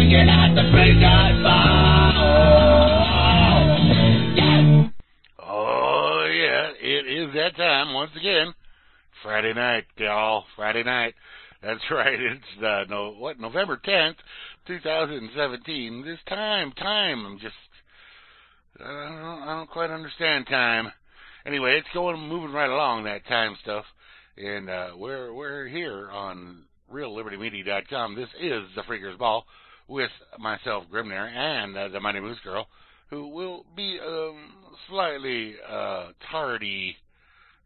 freaking at the Freaker's Ball. Yes! Oh, yeah, it is that time once again. Friday night, y'all. Friday night. That's right. It's November 10th, 2017. This time. I'm just I don't quite understand time. Anyway, it's moving right along, that time stuff. And we're here on reallibertymedia.com. This is the Freaker's Ball with myself, Grimnir, and the mighty Moosegurl, who will be slightly tardy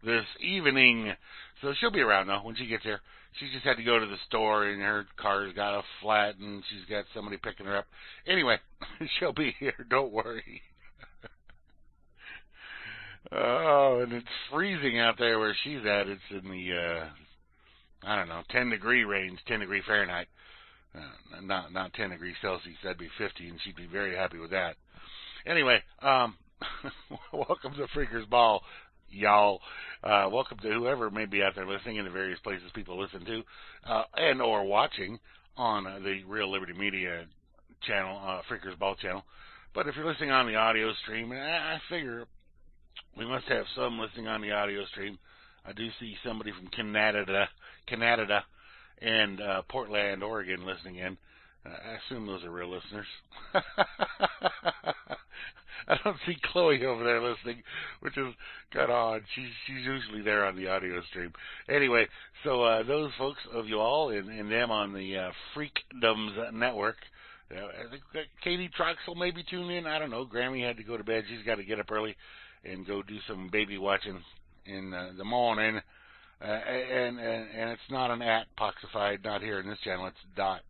this evening. So she'll be around, though, when she gets here. She just had to go to the store, and her car's got a flat, and she's got somebody picking her up. Anyway, she'll be here. Don't worry. Oh, and it's freezing out there where she's at. It's in the, 10-degree range, 10-degree Fahrenheit. Not 10 degrees Celsius. That'd be 50, and she'd be very happy with that. Anyway, welcome to Freaker's Ball, y'all. Welcome to whoever may be out there listening in the various places people listen to and or watching on the Real Liberty Media channel, Freaker's Ball channel. But if you're listening on the audio stream, I figure we must have some listening on the audio stream. I do see somebody from Canada, and Portland, Oregon listening in. I assume those are real listeners. I don't see Chloe over there listening, which is kind of odd. She's usually there on the audio stream. Anyway, so those folks of you all and them on the Freakdoms Network, I think Katie Troxel maybe tune in. I don't know. Grammy had to go to bed. She's got to get up early and go do some baby watching in the morning. And it's not an at poxified, not here in this channel. It's dot.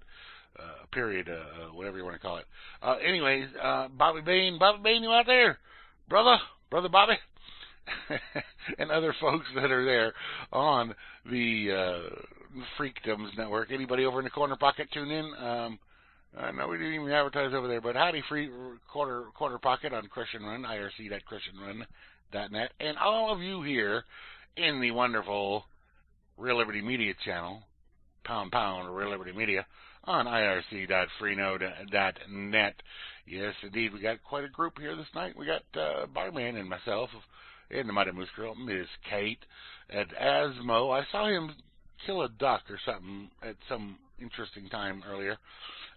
Period, whatever you want to call it. Anyways, Bobby Bain, you out there? Brother Bobby? And other folks that are there on the Freakdoms Network. Anybody over in the corner pocket tune in? I know we didn't even advertise over there, but howdy, free corner pocket on Christian Run, irc.christianrun.net. And all of you here in the wonderful Real Liberty Media channel, pound, Real Liberty Media, on irc.freenode.net. Yes, indeed, we got quite a group here this night. We got Barman and myself, and the mighty Moosegurl, Miss Kate, at Asmo. I saw him kill a duck or something at some interesting time earlier.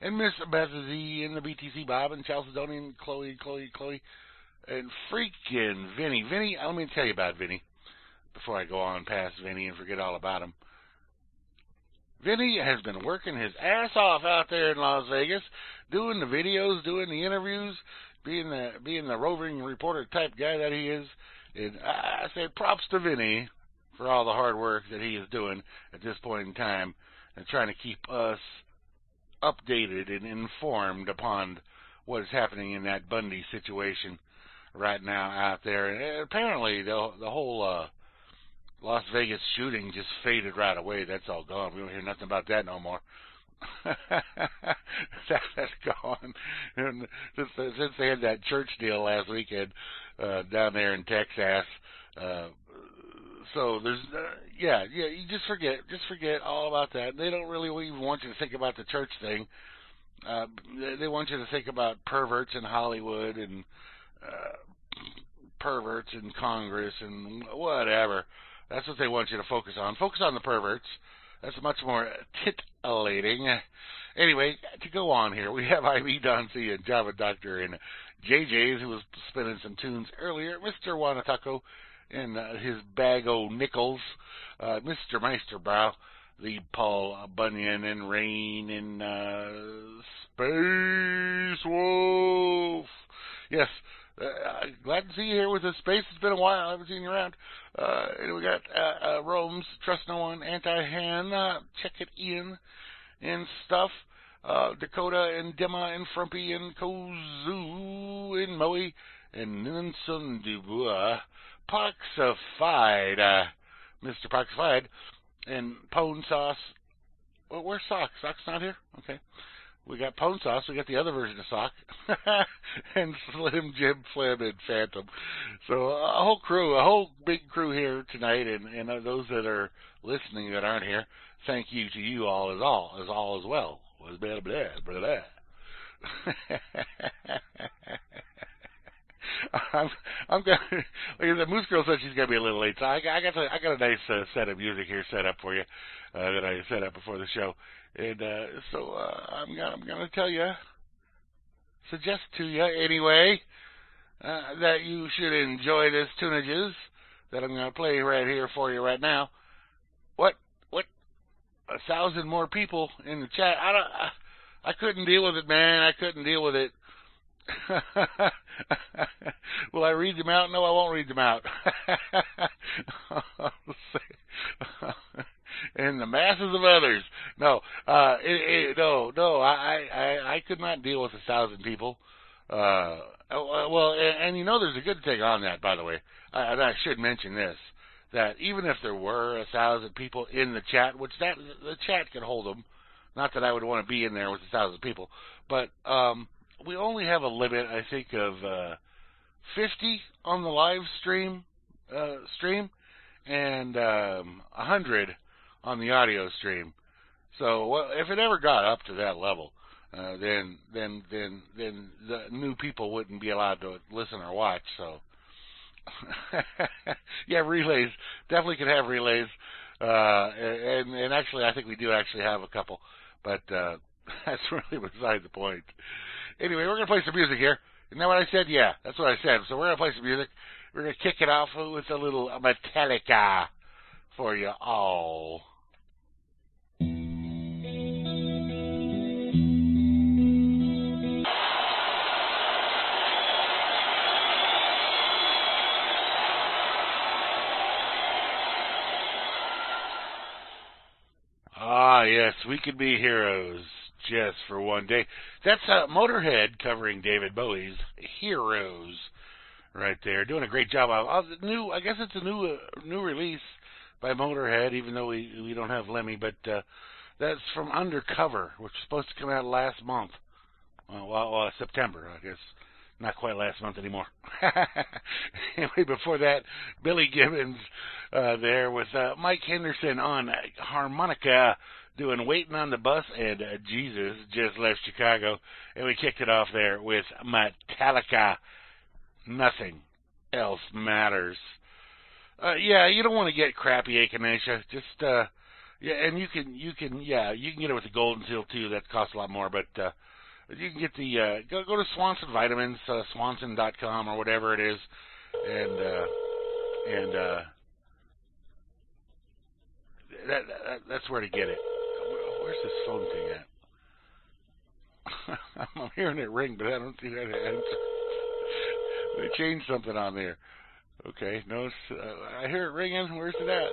And Miss Bethzy, and the BTC Bob, and Chalcedonian, and Chloe, and freaking Vinny. Vinny, let me tell you about Vinny before I go on past Vinny and forget all about him. Vinny has been working his ass off out there in Las Vegas, doing the videos, doing the interviews, being the roving reporter type guy that he is. And I say props to Vinny for all the hard work that he is doing at this point in time and trying to keep us updated and informed upon what is happening in that Bundy situation right now out there. And apparently the whole Las Vegas shooting just faded right away. That's all gone. We don't hear nothing about that no more. That's gone. And since they had that church deal last weekend down there in Texas, so there's you just forget all about that. They don't really even want you to think about the church thing. They want you to think about perverts in Hollywood and perverts in Congress and whatever. That's what they want you to focus on. Focus on the perverts. That's much more titillating. Anyway, to go on here, we have Ivy Don C and Java Doctor and JJ's, who was spinning some tunes earlier, Mr. Wanatako and his bag o' nickels, Mr. Meisterbrow, the Paul Bunyan and Rain and Space Wolf. Yes. Glad to see you here with us, Space. It's been a while. I haven't seen you around. And we got Rome's Trust No One, Anti-Han, Check It in, and stuff. Dakota and Dema and Frumpy and Kozu and Moe and Ninsun Dubois. Poxified, Mr. Poxified, and Pone Sauce. Well, where's Sock? Sock's not here? Okay. We got Pone Sauce. We got the other version of Sock. And Slim Jim Flim and Phantom. So a whole big crew here tonight, and those that are listening that aren't here, thank you to you all as well. Blah, blah, blah, blah. I'm gonna. Like the Moose Girl said she's gonna be a little late, so I got a nice set of music here set up for you that I set up before the show, and so I'm gonna tell you, suggest to you anyway, that you should enjoy this tunages that I'm gonna play right here for you right now. What 1,000 more people in the chat? I couldn't deal with it, man. I couldn't deal with it. Will I read them out? No, I won't read them out. And the masses of others. No, no. I could not deal with 1,000 people. Well, and you know, there's a good thing on that, by the way. I should mention this, that even if there were 1,000 people in the chat, which the chat could hold them, not that I would want to be in there with 1,000 people, but we only have a limit, I think, of 50 on the live stream, and 100 on the audio stream. So, well, if it ever got up to that level, then the new people wouldn't be allowed to listen or watch. So, yeah, relays definitely could have relays, and actually, I think we do actually have a couple, but that's really beside the point. Anyway, we're going to play some music here. Isn't that what I said? Yeah, that's what I said. So we're going to play some music. We're going to kick it off with a little Metallica for you all. Ah, yes, we could be heroes just for one day. That's Motorhead covering David Bowie's Heroes right there. Doing a great job. I guess it's a new release by Motorhead, even though we don't have Lemmy, but that's from Undercover, which was supposed to come out last month. Well, September, I guess. Not quite last month anymore. Anyway, before that, Billy Gibbons there with Mike Henderson on harmonica doing Waiting on the Bus, and Jesus Just Left Chicago. And we kicked it off there with Metallica, Nothing Else Matters. Yeah, you don't want to get crappy echinacea. Just, yeah, and you can get it with the Golden Seal too. That costs a lot more, but you can get the, go to Swanson Vitamins, swanson.com or whatever it is, and that's where to get it. Where's this phone thing at? I'm hearing it ring, but I don't see that answer. They changed something on there. Okay, no, I hear it ringing. Where's it at?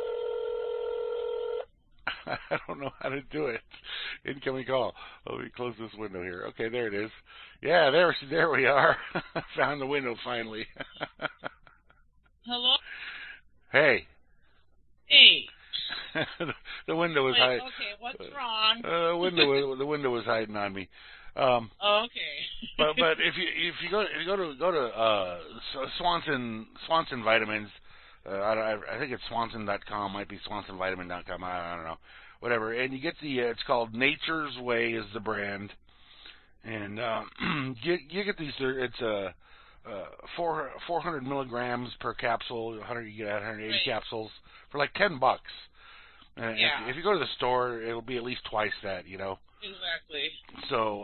I don't know how to do it. Incoming call. Let me close this window here. Okay, there it is. Yeah, there we are. Found the window finally. Hello? Hey. Hey. The window was hiding. Okay, what's wrong? The window was hiding on me. Okay. but if you go to Swanson Vitamins, I think it's swanson.com, might be swansonvitamin.com, I don't know, whatever. And you get it's called Nature's Way is the brand, and you get these. It's 400 milligrams per capsule. You get 180 capsules for like $10. Yeah. If you go to the store, it'll be at least twice that, you know. Exactly. So,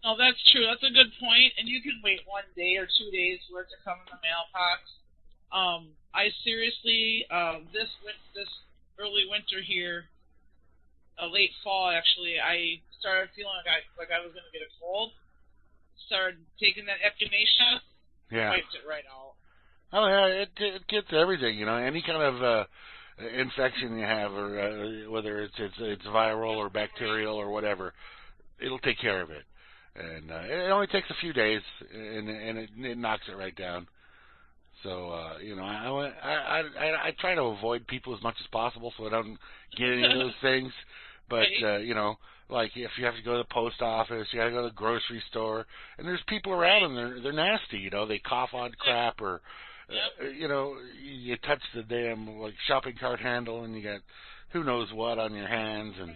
no, that's true. That's a good point. And you can wait 1 day or 2 days for it to come in the mailbox. I seriously, this early winter here, late fall actually, I started feeling like I was going to get a cold. Started taking that echinacea. Yeah. Wiped it right out. Oh yeah, it gets everything, you know, any kind of infection you have, or whether it's viral or bacterial or whatever, it'll take care of it. And it only takes a few days, and it knocks it right down. So you know, I try to avoid people as much as possible so I don't get any of those things. But you know, like if you have to go to the post office, you got to go to the grocery store, and there's people around and they're nasty. You know, they cough on crap, or you know, you touch the damn like shopping cart handle and you got who knows what on your hands, and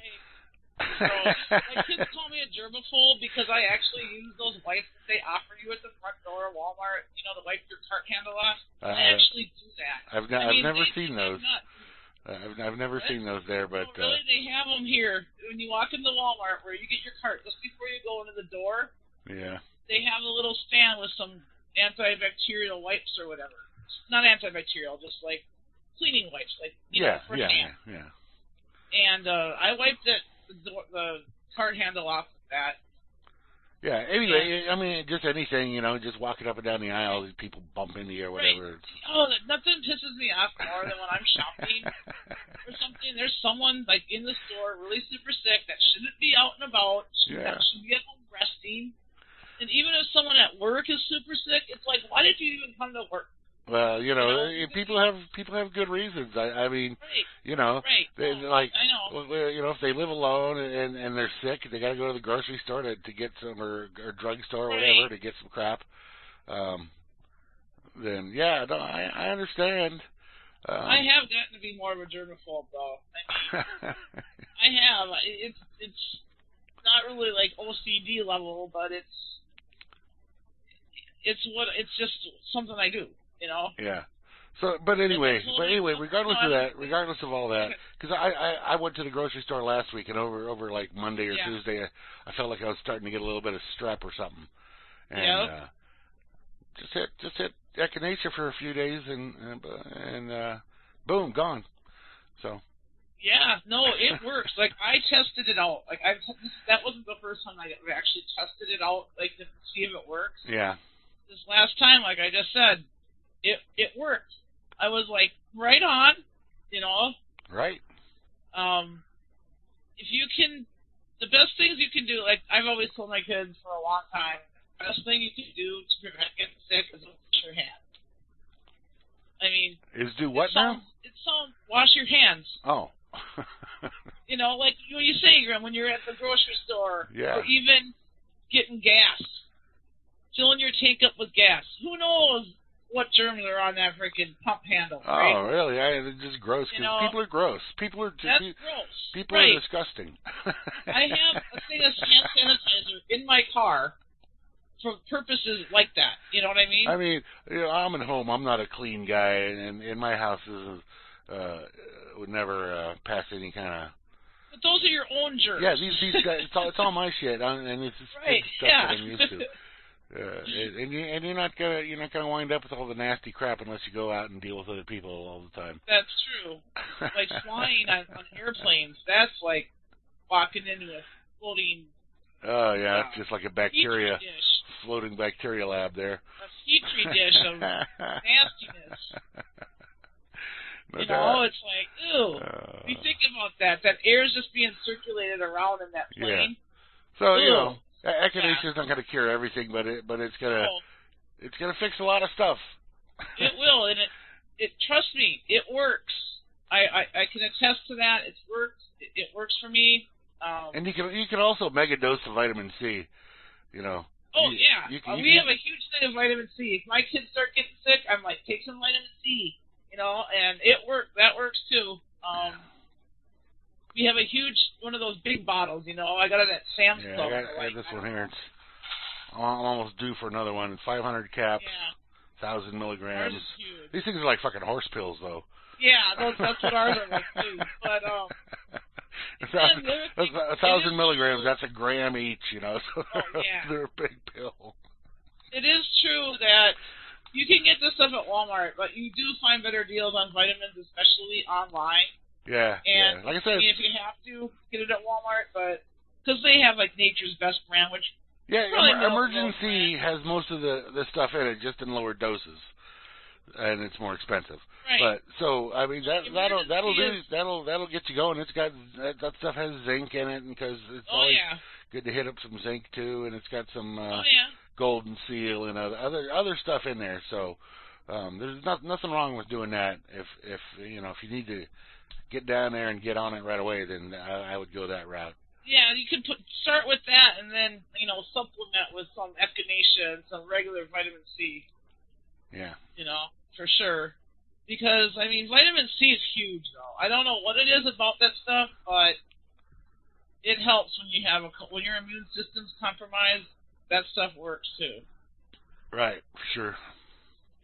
So, my kids call me a germaphobe because I actually use those wipes that they offer you at the front door of Walmart, you know, to wipe your cart handle off. I actually do that. I've never seen those. I've never seen those there, but really, they have them here when you walk into Walmart where you get your cart just before you go into the door. Yeah. They have a little stand with some antibacterial wipes or whatever. Not antibacterial, just like cleaning wipes, like for hands. Yeah. And I wiped the cart handle off with that. Yeah. Anyway, I mean, just anything, you know, just walking up and down the aisle, people bump into you or whatever. Right. Oh, nothing pisses me off more than when I'm shopping or something. There's someone like in the store really super sick that shouldn't be out and about. That should be at home resting. And even if someone at work is super sick, it's like, why did you even come to work? Well, you know, people have good reasons. I mean, you know, they, like, I know. You know, if they live alone and they're sick, they got to go to the grocery store to get some or drugstore or whatever to get some crap. Then yeah, no, I understand. I have gotten to be more of a germaphobe, though. I mean, I have. It's not really like OCD level, but it's just something I do. You know? Yeah. So, but anyway, regardless of all that, because I went to the grocery store last week, and over like Monday or Tuesday, I felt like I was starting to get a little bit of strep or something, and just hit echinacea for a few days, and boom, gone. So. Yeah, no, it works. Like I tested it out. Like that wasn't the first time I actually tested it out, like to see if it works. Yeah. This last time, like I just said. It worked. I was like right on, you know. Right. If you can, the best things you can do, like I've always told my kids for a long time, the best thing you can do to prevent getting sick is wash your hands. I mean, do what now? Wash your hands. Oh. You know, like when you say, when you're at the grocery store, or even getting gas, filling your tank up with gas. Who knows what germs are on that freaking pump handle, right? Oh, really? It's just gross, because people are gross. People are disgusting. I have a thing of hand sanitizer in my car for purposes like that. You know what I mean? I mean, you know, I'm at home. I'm not a clean guy, and in my house would never pass any kind of... But those are your own germs. Yeah, these guys, it's all my shit, and it's just stuff that I'm used to. And you're not gonna wind up with all the nasty crap unless you go out and deal with other people all the time. That's true. Like flying on airplanes, that's like walking into a floating. Oh yeah, it's just like a floating bacteria lab there. A petri dish of nastiness. You know, it's like, ew. You think about that. That air is just being circulated around in that plane. Yeah. So you know. Echinacea is not going to cure everything, but it's gonna fix a lot of stuff. It will, and it trust me, it works. I can attest to that. It's worked. It works for me. And you can also mega dose of vitamin C. You know. Oh yeah, we have a huge thing of vitamin C. If my kids start getting sick, I'm like, take some vitamin C. You know, and it worked. That works too. We have a huge one of those big bottles, you know. I got it at Sam's Club. I got this one here. I'm almost due for another one. 500 caps, 1,000 milligrams. Ours is huge. These things are like fucking horse pills, though. Yeah, that's what ours are like too. But 1,000 milligrams. That's a gram each, you know. So they're a big pill. It is true that you can get this stuff at Walmart, but you do find better deals on vitamins, especially online. Yeah, and like I said, if you have to, get it at Walmart, but because they have like Nature's Best brand, which Emergency has most of the stuff in it, just in lower doses, and it's more expensive. Right. But so I mean that'll get you going. It's got that stuff has zinc in it, because it's always good to hit up some zinc too, and it's got some golden seal and other stuff in there. So there's nothing wrong with doing that. If you need to get down there and get on it right away, then I would go that route. Yeah, you can start with that, and then supplement with some echinacea and some regular vitamin C. Yeah. For sure. Because I mean, vitamin C is huge, though. I don't know what it is about that stuff, but it helps when you have when your immune system's compromised. That stuff works too. Right, for sure.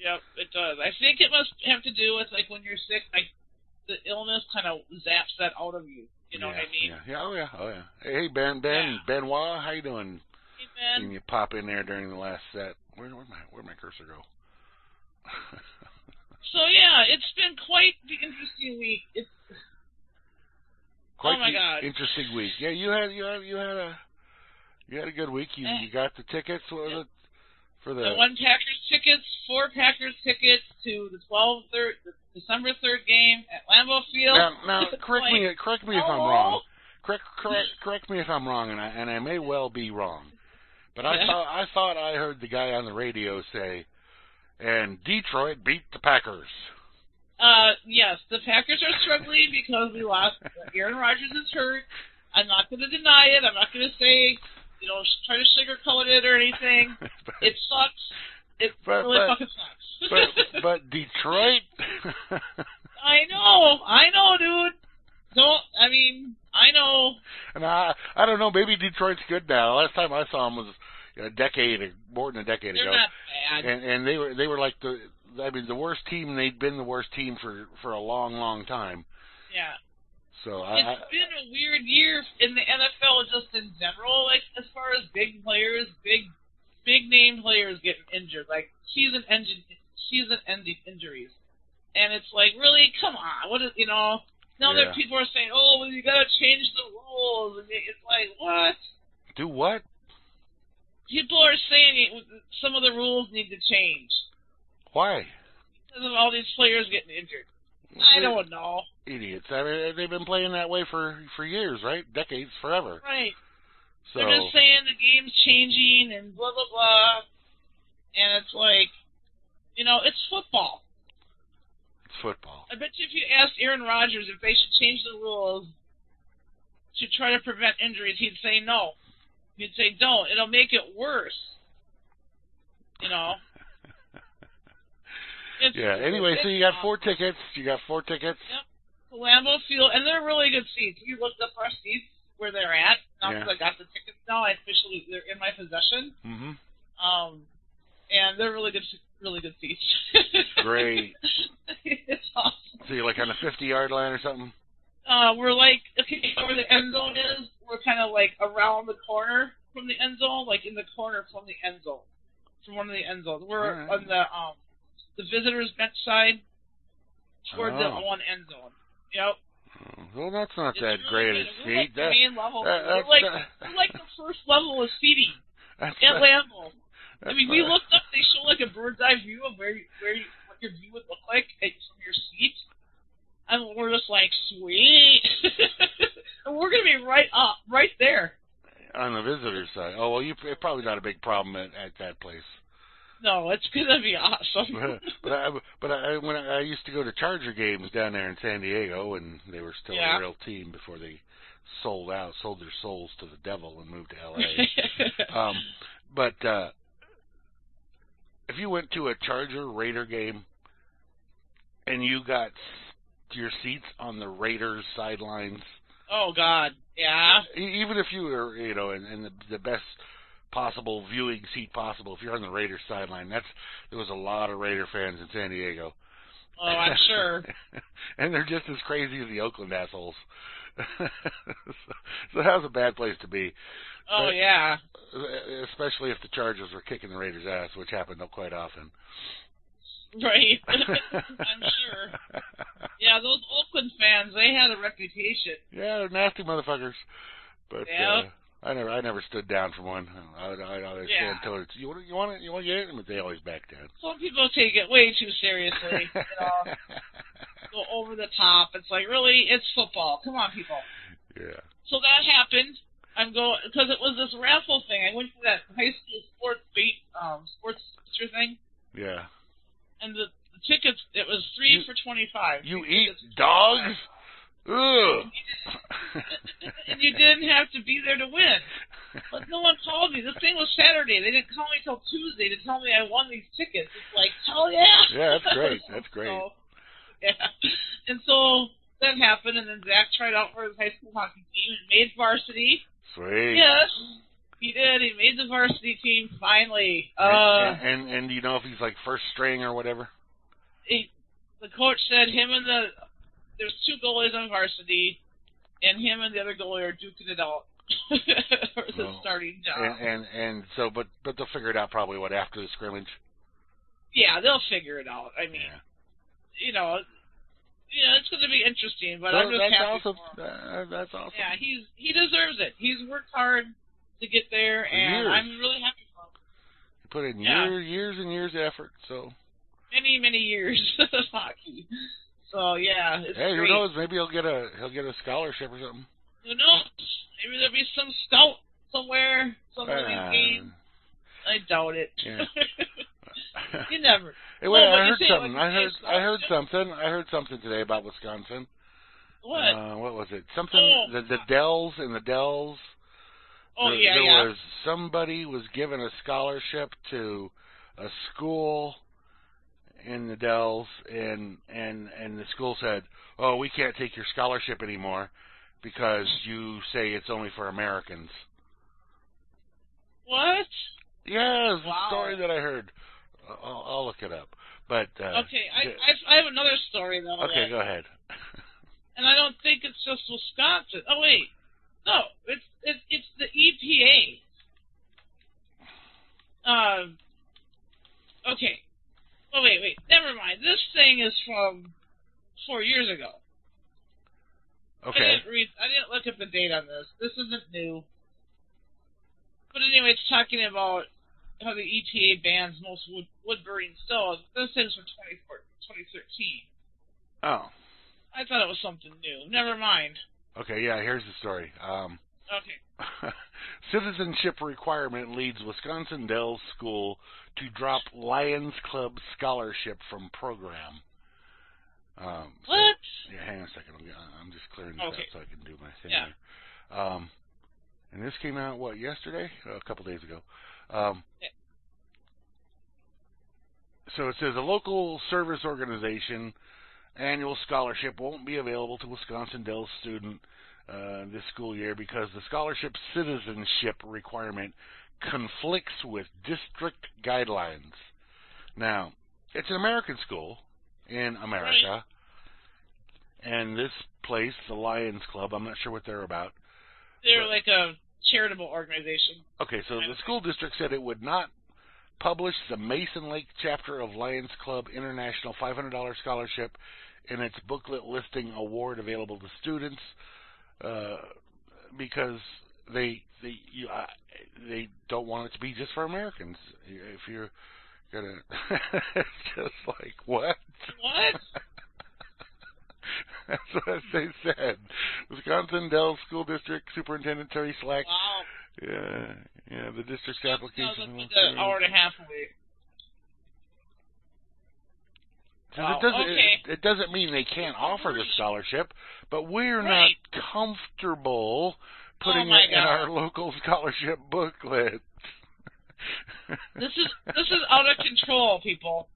Yep, it does. I think it must have to do with like when you're sick, like the illness kind of zaps that out of you. You know what I mean? Yeah. Oh yeah. Hey Benoit, how you doing? Hey Ben. Can you pop in there during the last set? Where'd my cursor go? So yeah, it's been quite the interesting week. It's quite oh my God, interesting week. Yeah, you had a good week. You got the tickets. What was it for the? I won Packers tickets, 4 Packers tickets to the December 3rd game at Lambeau Field. Now correct me if I'm wrong. Correct me if I'm wrong, and I may well be wrong. But I thought I heard the guy on the radio say, and Detroit beat the Packers. Yes, the Packers are struggling because we lost. Aaron Rodgers is hurt. I'm not going to deny it. I'm not going to say, try to sugarcoat it or anything. It sucks. It really fucking sucks. but Detroit? I know, dude. I know. And I don't know. Maybe Detroit's good now. Last time I saw them was more than a decade They're ago. not bad. And they were like the worst team. They'd been the worst team for a long, long time. Yeah. So it's been a weird year in the NFL just in general, like as far as big players, big name players getting injured, like season-ending injuries. And it's like, really, come on, what is now that people are saying, oh, well, you gotta change the rules, and it's like, what? Do what? People are saying some of the rules need to change. Why? Because of all these players getting injured. I don't know. Idiots. I mean, they've been playing that way for years, right? Decades, forever. Right. So they're just saying the game's changing and blah, blah, blah. And it's like, it's football. It's football. I bet you if you asked Aaron Rodgers if they should change the rules to try to prevent injuries, he'd say no. He'd say don't. It'll make it worse. Anyway, so you got 4 tickets. Yep. To Lambeau Field, and they're really good seats. We looked up our seats where they're at. Now because I got the tickets now, they're in my possession. Mm-hmm. And they're really good seats. Great. It's awesome. So you're like on the 50-yard line or something? We're like, where the end zone is, we're kind of like around the corner from the end zone, like in the corner from the end zone, from one of the end zones. We're on the visitors' bench side toward the one end zone. Yep. Well, that's not that great a seat. We're like the first level of seating at Lambeau. We looked up. They show like a bird's eye view of what your view would look like from your seat, and we're just like, sweet. And we're gonna be right there on the visitor's side. Oh well, probably not a big problem at that place. No, it's gonna be awesome. but when I used to go to Charger games down there in San Diego, and they were still a real team before they sold their souls to the devil and moved to L.A. But if you went to a Charger Raider game and you got your seats on the Raiders sidelines, oh God, yeah. Even if you were, in the best possible viewing seat possible, if you're on the Raiders sideline, there was a lot of Raider fans in San Diego. Oh, I'm sure. And they're just as crazy as the Oakland assholes. So that was a bad place to be. Oh, yeah. Especially if the Chargers were kicking the Raiders' ass, which happened quite often. Right. I'm sure. Yeah, those Oakland fans, they had a reputation. Yeah, they're nasty motherfuckers. But yeah. I never stood down for one. I always stand towards you want to get it, but they always back down. Some people take it way too seriously. Go over the top. It's like, really, it's football. Come on, people. Yeah. So that happened. Because it was this raffle thing. I went to that high school sports feature thing. Yeah. And the tickets, it was 3 for $25. You eat dogs? Ugh. And you didn't have to be there to win. But no one called me. This thing was Saturday. They didn't call me till Tuesday to tell me I won these tickets. It's like, hell yeah. Yeah, that's great. That's great. So, yeah. And so that happened, and then Zach tried out for his high school hockey team and made varsity. Sweet. Yes, he did. He made the varsity team finally. And do you know if he's like first string or whatever? The coach said there's 2 goalies on varsity, and him and the other goalie are duking it out for the starting job. And so, but they'll figure it out probably after the scrimmage. Yeah, they'll figure it out. I mean, it's going to be interesting, but I'm just happy for him. That's awesome. Yeah, he deserves it. He's worked hard to get there, and I'm really happy for him. He put in years and years of effort, so. Many years of hockey. So yeah, it's hey, great. Who knows? Maybe he'll get a scholarship or something. Who knows? Maybe there'll be some scout somewhere, some of these games. I doubt it. Yeah. You never. Hey, wait, I heard something. I heard something today about Wisconsin. What? What was it? Something. The Dells and the Dells. There was somebody was given a scholarship to a school in the Dells, and the school said, "Oh, we can't take your scholarship anymore because you say it's only for Americans." What? Yeah, it's a story that I heard. I'll look it up. But okay, I have another story though. Okay, go ahead. And I don't think it's just Wisconsin. Oh wait, no, it's the EPA. Okay. Oh wait, never mind. This thing is from 4 years ago. Okay. I didn't look at the date on this. This isn't new. But anyway, it's talking about how the EPA bans most wood-burning stoves. This is from 2013. Oh. I thought it was something new. Never mind. Okay, yeah, here's the story. Okay. Citizenship requirement leads Wisconsin Dells School to drop Lions Club scholarship from program. What? Yeah, hang on a second. I'm just clearing this up so I can do my thing here. And this came out, yesterday? A couple days ago. So it says a local service organization annual scholarship won't be available to Wisconsin Dells student this school year because the scholarship citizenship requirement conflicts with district guidelines. Now, it's an American school in America, and this place, the Lions Club, I'm not sure what they're about. They're like a charitable organization. Okay, so the school district said it would not publish the Mason Lake chapter of Lions Club International $500 scholarship in its booklet listing award available to students because they don't want it to be just for Americans. If you're gonna, it's just like what? What? That's what they said. Wisconsin Dells School District Superintendent Terry Slack. Wow. Yeah, the district's application. An hour and a half away. Wow. It doesn't mean they can't offer the scholarship, but we're not comfortable putting it in our local scholarship booklet. This is out of control, people.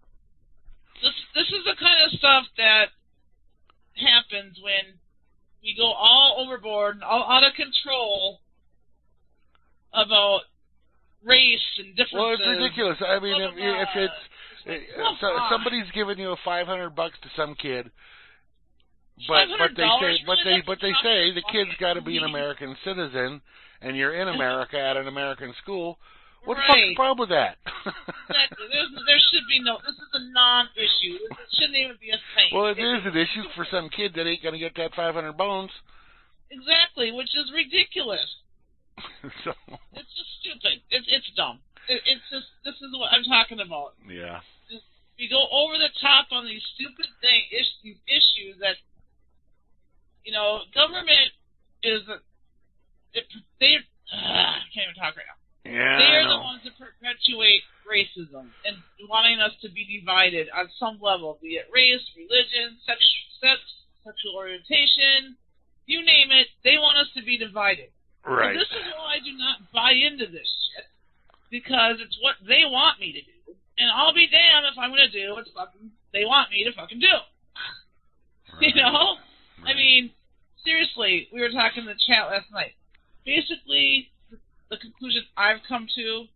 This is the kind of stuff that happens when we go all overboard and all out of control about race and differences. Well, it's ridiculous. I mean, if it's somebody's giving you $500 to some kid, but they say the kid's got to be an American citizen, and you're in America at an American school. What the fuck's the problem with that? Exactly. There should be no. This is a non-issue. It shouldn't even be a thing. Well, it is an issue for some kid that ain't gonna get that 500 bones. Exactly, which is ridiculous. So. It's just stupid. It's dumb. It's just this is what I'm talking about. Yeah. We go over the top on these stupid issues that government is. I can't even talk right now. Yeah, they are the ones that perpetuate racism and wanting us to be divided on some level, be it race, religion, sexual orientation, you name it. They want us to be divided. Right. And this is why I do not buy into this shit, because it's what they want me to do, and I'll be damned if I'm going to do what they want me to fucking do. Right. I mean, seriously, we were talking in the chat last night. Basically, the conclusion I've come to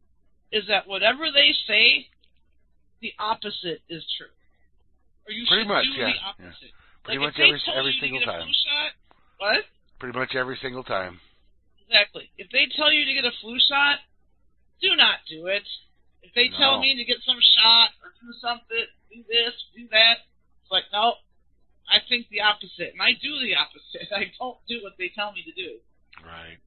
is that whatever they say, the opposite is true. Or you Pretty should much, do yeah. the opposite. Yeah. Pretty like much if they tell every you single to get time. a flu shot, what? Pretty much every single time. Exactly. If they tell you to get a flu shot, do not do it. If they tell me to get some shot or do something, do this, do that, it's like, no, I think the opposite. And I do the opposite. I don't do what they tell me to do. Right.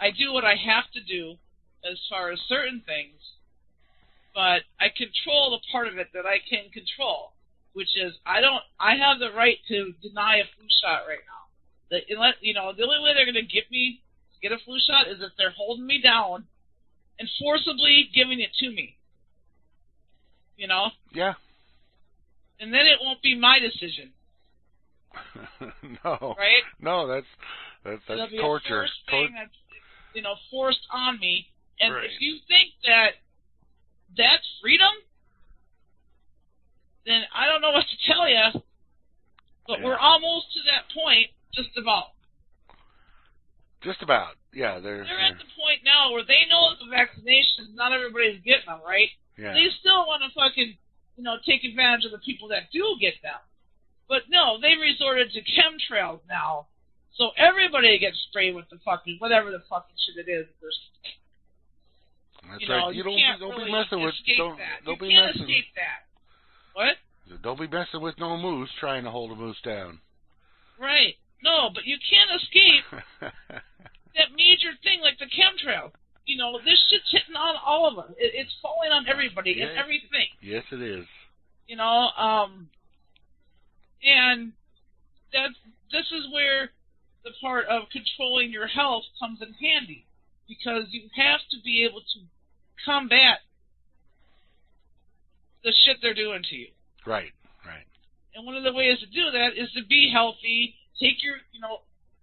I do what I have to do as far as certain things, but I control the part of it that I can control, which is I have the right to deny a flu shot right now. The only way they're going to get me to get a flu shot is if they're holding me down and forcibly giving it to me. You know? Yeah. And then it won't be my decision. No. Right? No, that's It'll be torture. A forced thing that's, forced on me. And right. if you think that that's freedom, then I don't know what to tell you. But we're almost to that point, just about. Just about. Yeah, they're at the point now where they know that the vaccinations, not everybody's getting them, right? Yeah. They still want to fucking, take advantage of the people that do get them. But no, they resorted to chemtrails now. So everybody gets sprayed with the fucking, whatever the fucking shit it is. That's right. You don't be messing with, don't be messing. Escape that. What? Don't be messing with no moose trying to hold a moose down. Right. No, but you can't escape that major thing like the chemtrail. This shit's hitting on all of us. It's falling on everybody and everything. Yes, it is. And this is where the part of controlling your health comes in handy, because you have to be able to combat the shit they're doing to you. Right. And one of the ways to do that is to be healthy, take your,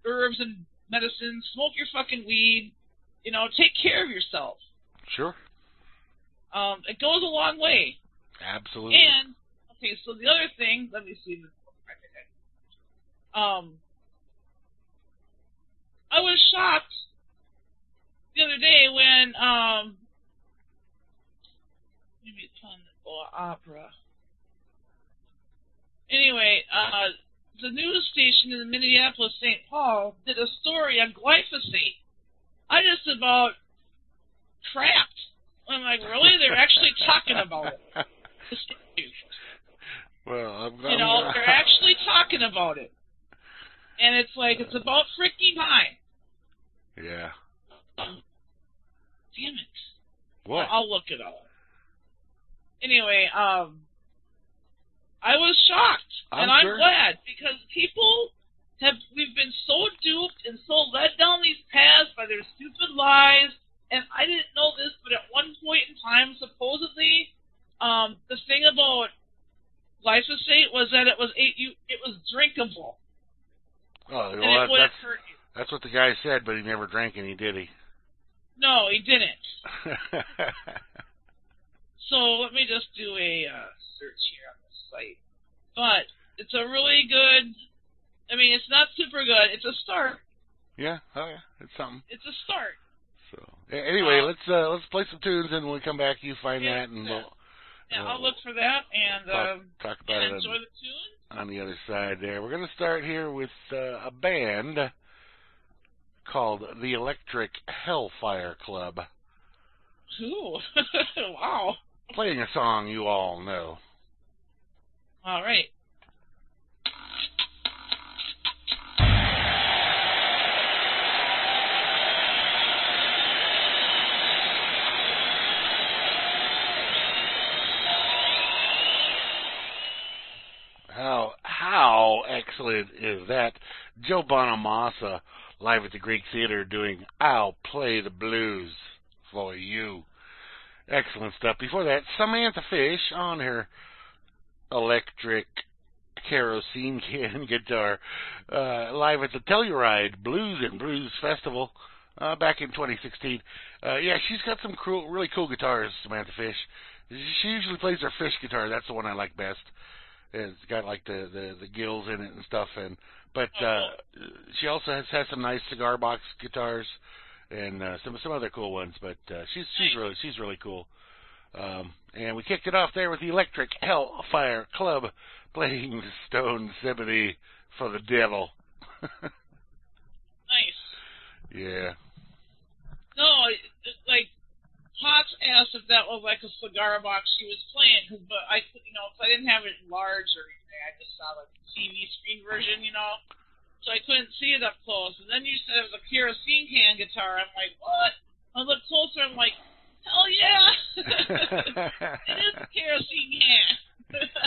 herbs and medicines, smoke your fucking weed, take care of yourself. Sure. It goes a long way. Absolutely. And, okay, so the other thing, let me see. I was shocked the other day when, maybe it's on the opera. Anyway, the news station in Minneapolis, St. Paul, did a story on glyphosate. I just about crapped. I'm like, really? They're actually talking about it. Well, they're actually talking about it. And it's like, it's about freaking time. Yeah. Damn it. What? I'll look it up. Anyway, I was shocked. I'm glad, because we've been so duped and so led down these paths by their stupid lies. And I didn't know this, but at one point in time, supposedly, the thing about glyphosate was that it was drinkable. Oh, and it wouldn't hurt you. That's what the guy said, but he never drank any, did he? No, he didn't. So let me just do a search here on the site. But it's a really good. It's not super good. It's a start. Yeah. Oh yeah. It's something. It's a start. So anyway, let's play some tunes, and when we come back, you find that, and I'll look for that and talk about it. Enjoy the tune on the other side. There, we're going to start here with a band called the Electric Hellfire Club. Ooh, wow! Playing a song you all know. All right. How excellent is that? Joe Bonamassa live at the Greek Theater doing I'll Play the Blues for You. Excellent stuff. Before that, Samantha Fish on her electric kerosene can guitar live at the Telluride Blues and Blues Festival back in 2016. She's got some really cool guitars, Samantha Fish. She usually plays her Fish guitar. That's the one I like best. It's got like the gills in it and stuff, but Oh, she also has some nice cigar box guitars and some other cool ones. But she's really cool. And we kicked it off there with the Electric Hellfire Club playing Stone Sympathy for the Devil. nice. Yeah. No, like Potts asked if that was like a cigar box she was playing, but I, cause I didn't have it large or anything. I just saw like the TV screen version, so I couldn't see it up close. And then you said it was a kerosene can guitar. I'm like, what? I looked closer. I'm like, hell yeah! It is a kerosene can.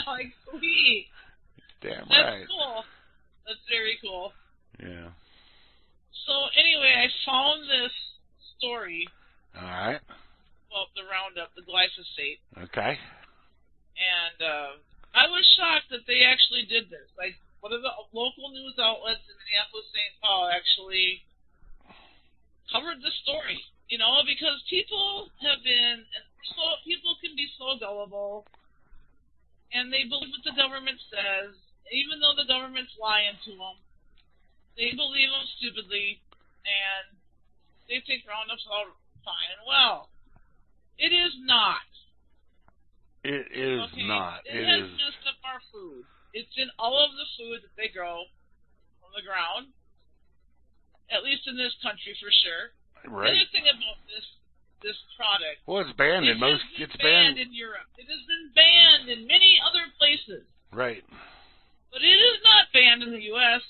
Like, sweet. Damn That's right. cool. That's very cool. Yeah. So anyway, I found this story All right. about the Roundup, the glyphosate. Okay. And I was shocked that they actually did this. Like, one of the local news outlets in Minneapolis, St. Paul actually covered the story. Because people can be so gullible, and they believe what the government says, even though the government's lying to them. They believe them stupidly, and they think Roundup's all fine and well. It is not. It is not. It has messed up our food. It's in all of the food that they grow from the ground, at least in this country for sure. Right. The other thing about this product, well, it's banned in most. It's It's banned in Europe. It has been banned in many other places. Right. But it is not banned in the U.S.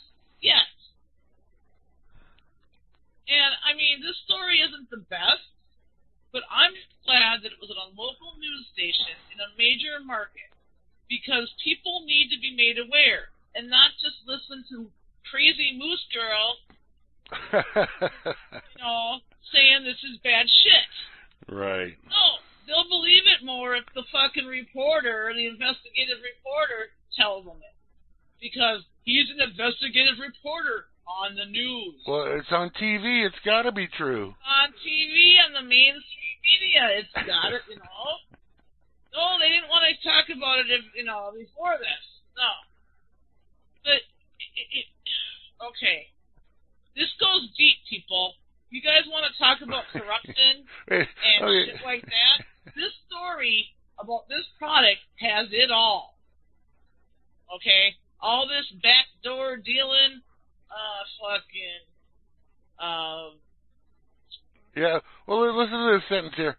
yet. And I mean, this story isn't the best, but I'm glad that it was on a local news station in a major market, because people need to be made aware and not just listen to crazy Moosegurl, saying this is bad shit. Right. No, they'll believe it more if the fucking reporter, the investigative reporter, tells them it. Because he's an investigative reporter on the news. Well, it's on TV. It's got to be true. On TV, on the mainstream media, it's got it, No, they didn't want to talk about it, before this. No. But, okay. This goes deep, people. You guys want to talk about corruption and shit like that? This story about this product has it all. Okay? All this backdoor dealing, Yeah, well, listen to this sentence here.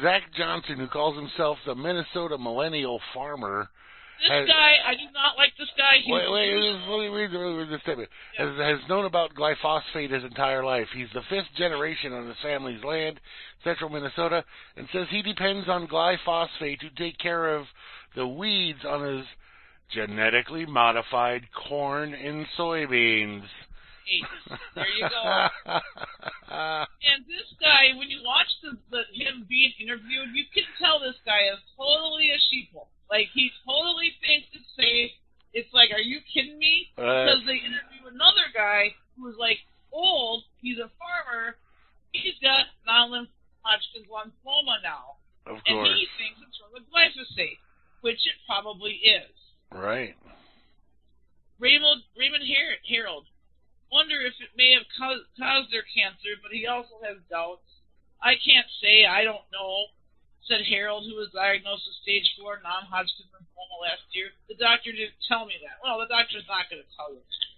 Zach Johnson, who calls himself the Minnesota Millennial Farmer. I do not like this guy. Let me read the statement. Yeah. Has known about glyphosate his entire life. He's the 5th generation on his family's land, central Minnesota, and says he depends on glyphosate to take care of the weeds on his genetically modified corn and soybeans. There you go. And this guy, when you watch him being interviewed, you can tell this guy is totally a sheeple. Like, he totally thinks it's safe. It's like, are you kidding me? Because they interview another guy who is, like, old. He's a farmer. He's got non-Hodgkin's lymphoma now. Of course. And he thinks it's from the glyphosate, which it probably is. Right. Raymond Harold. Wonder if it may have caused their cancer, but he also has doubts. I can't say. I don't know. Said Harold, who was diagnosed with stage 4 non-Hodgkin's lymphoma last year. The doctor didn't tell me that. Well, the doctor's not going to tell you that.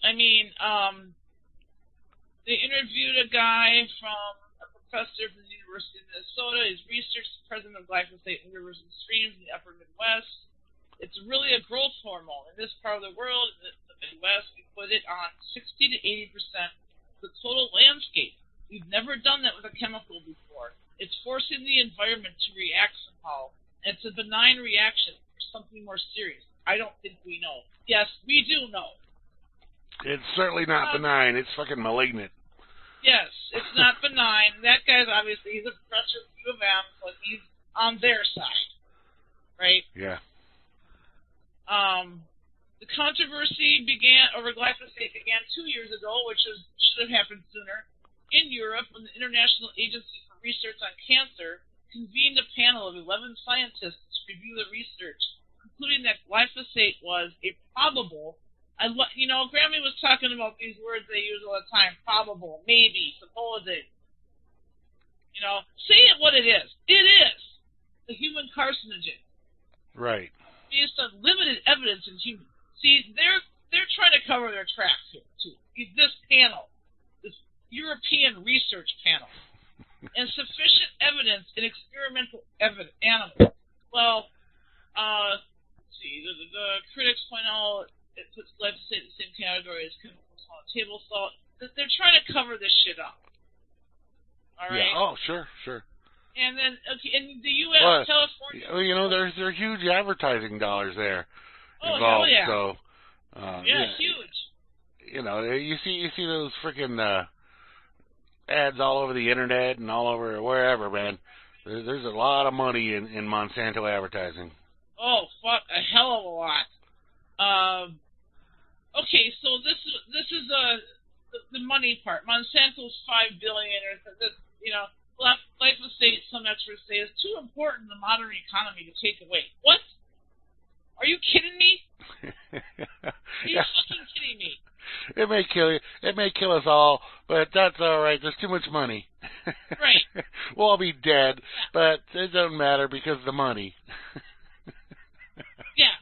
I mean, they interviewed a guy a professor from the University of Minnesota. His research is president of glyphosate in rivers and streams in the upper Midwest. It's really a growth hormone. In this part of the world, in the Midwest, we put it on 60 to 80% of the total landscape. We've never done that with a chemical before. It's forcing the environment to react somehow. And it's a benign reaction or something more serious. I don't think we know. Yes, we do know. It's certainly not benign. It's fucking malignant. Yes, it's not benign. That guy's he's a professor at U of M, but he's on their side. Right? Yeah. The controversy over glyphosate began 2 years ago, which should have happened sooner, in Europe when the International Agency Research on Cancer convened a panel of 11 scientists to review the research concluding that glyphosate was a probable. You know, Grammy was talking about these words they use all the time: probable, maybe, supposed. You know, say it what it is. It is a human carcinogen. Right. Based on limited evidence in humans. See, they're trying to cover their tracks here too. This panel, this European research panel, and sufficient evidence in experimental animals. Well, see, the critics point out it puts glyphosate in the same category as chemicals on table salt. They're trying to cover this shit up. All right. Yeah. Oh, sure. And then, okay, in the U.S., California. Well, you know, there are huge advertising dollars there Hell involved. yeah. So, Huge. You know, you see those freaking ads all over the internet and all over wherever, man. There's a lot of money in Monsanto advertising. Oh, fuck, a hell of a lot. Okay, so this is the money part. Monsanto's $5 billion, or this, you know, glyphosate. Some experts say is too important in the modern economy to take away. What? Are you kidding me? Are you fucking kidding me? It may kill you. It may kill us all, but that's all right. There's too much money. Right. We'll all be dead, but it doesn't matter because of the money. Yeah.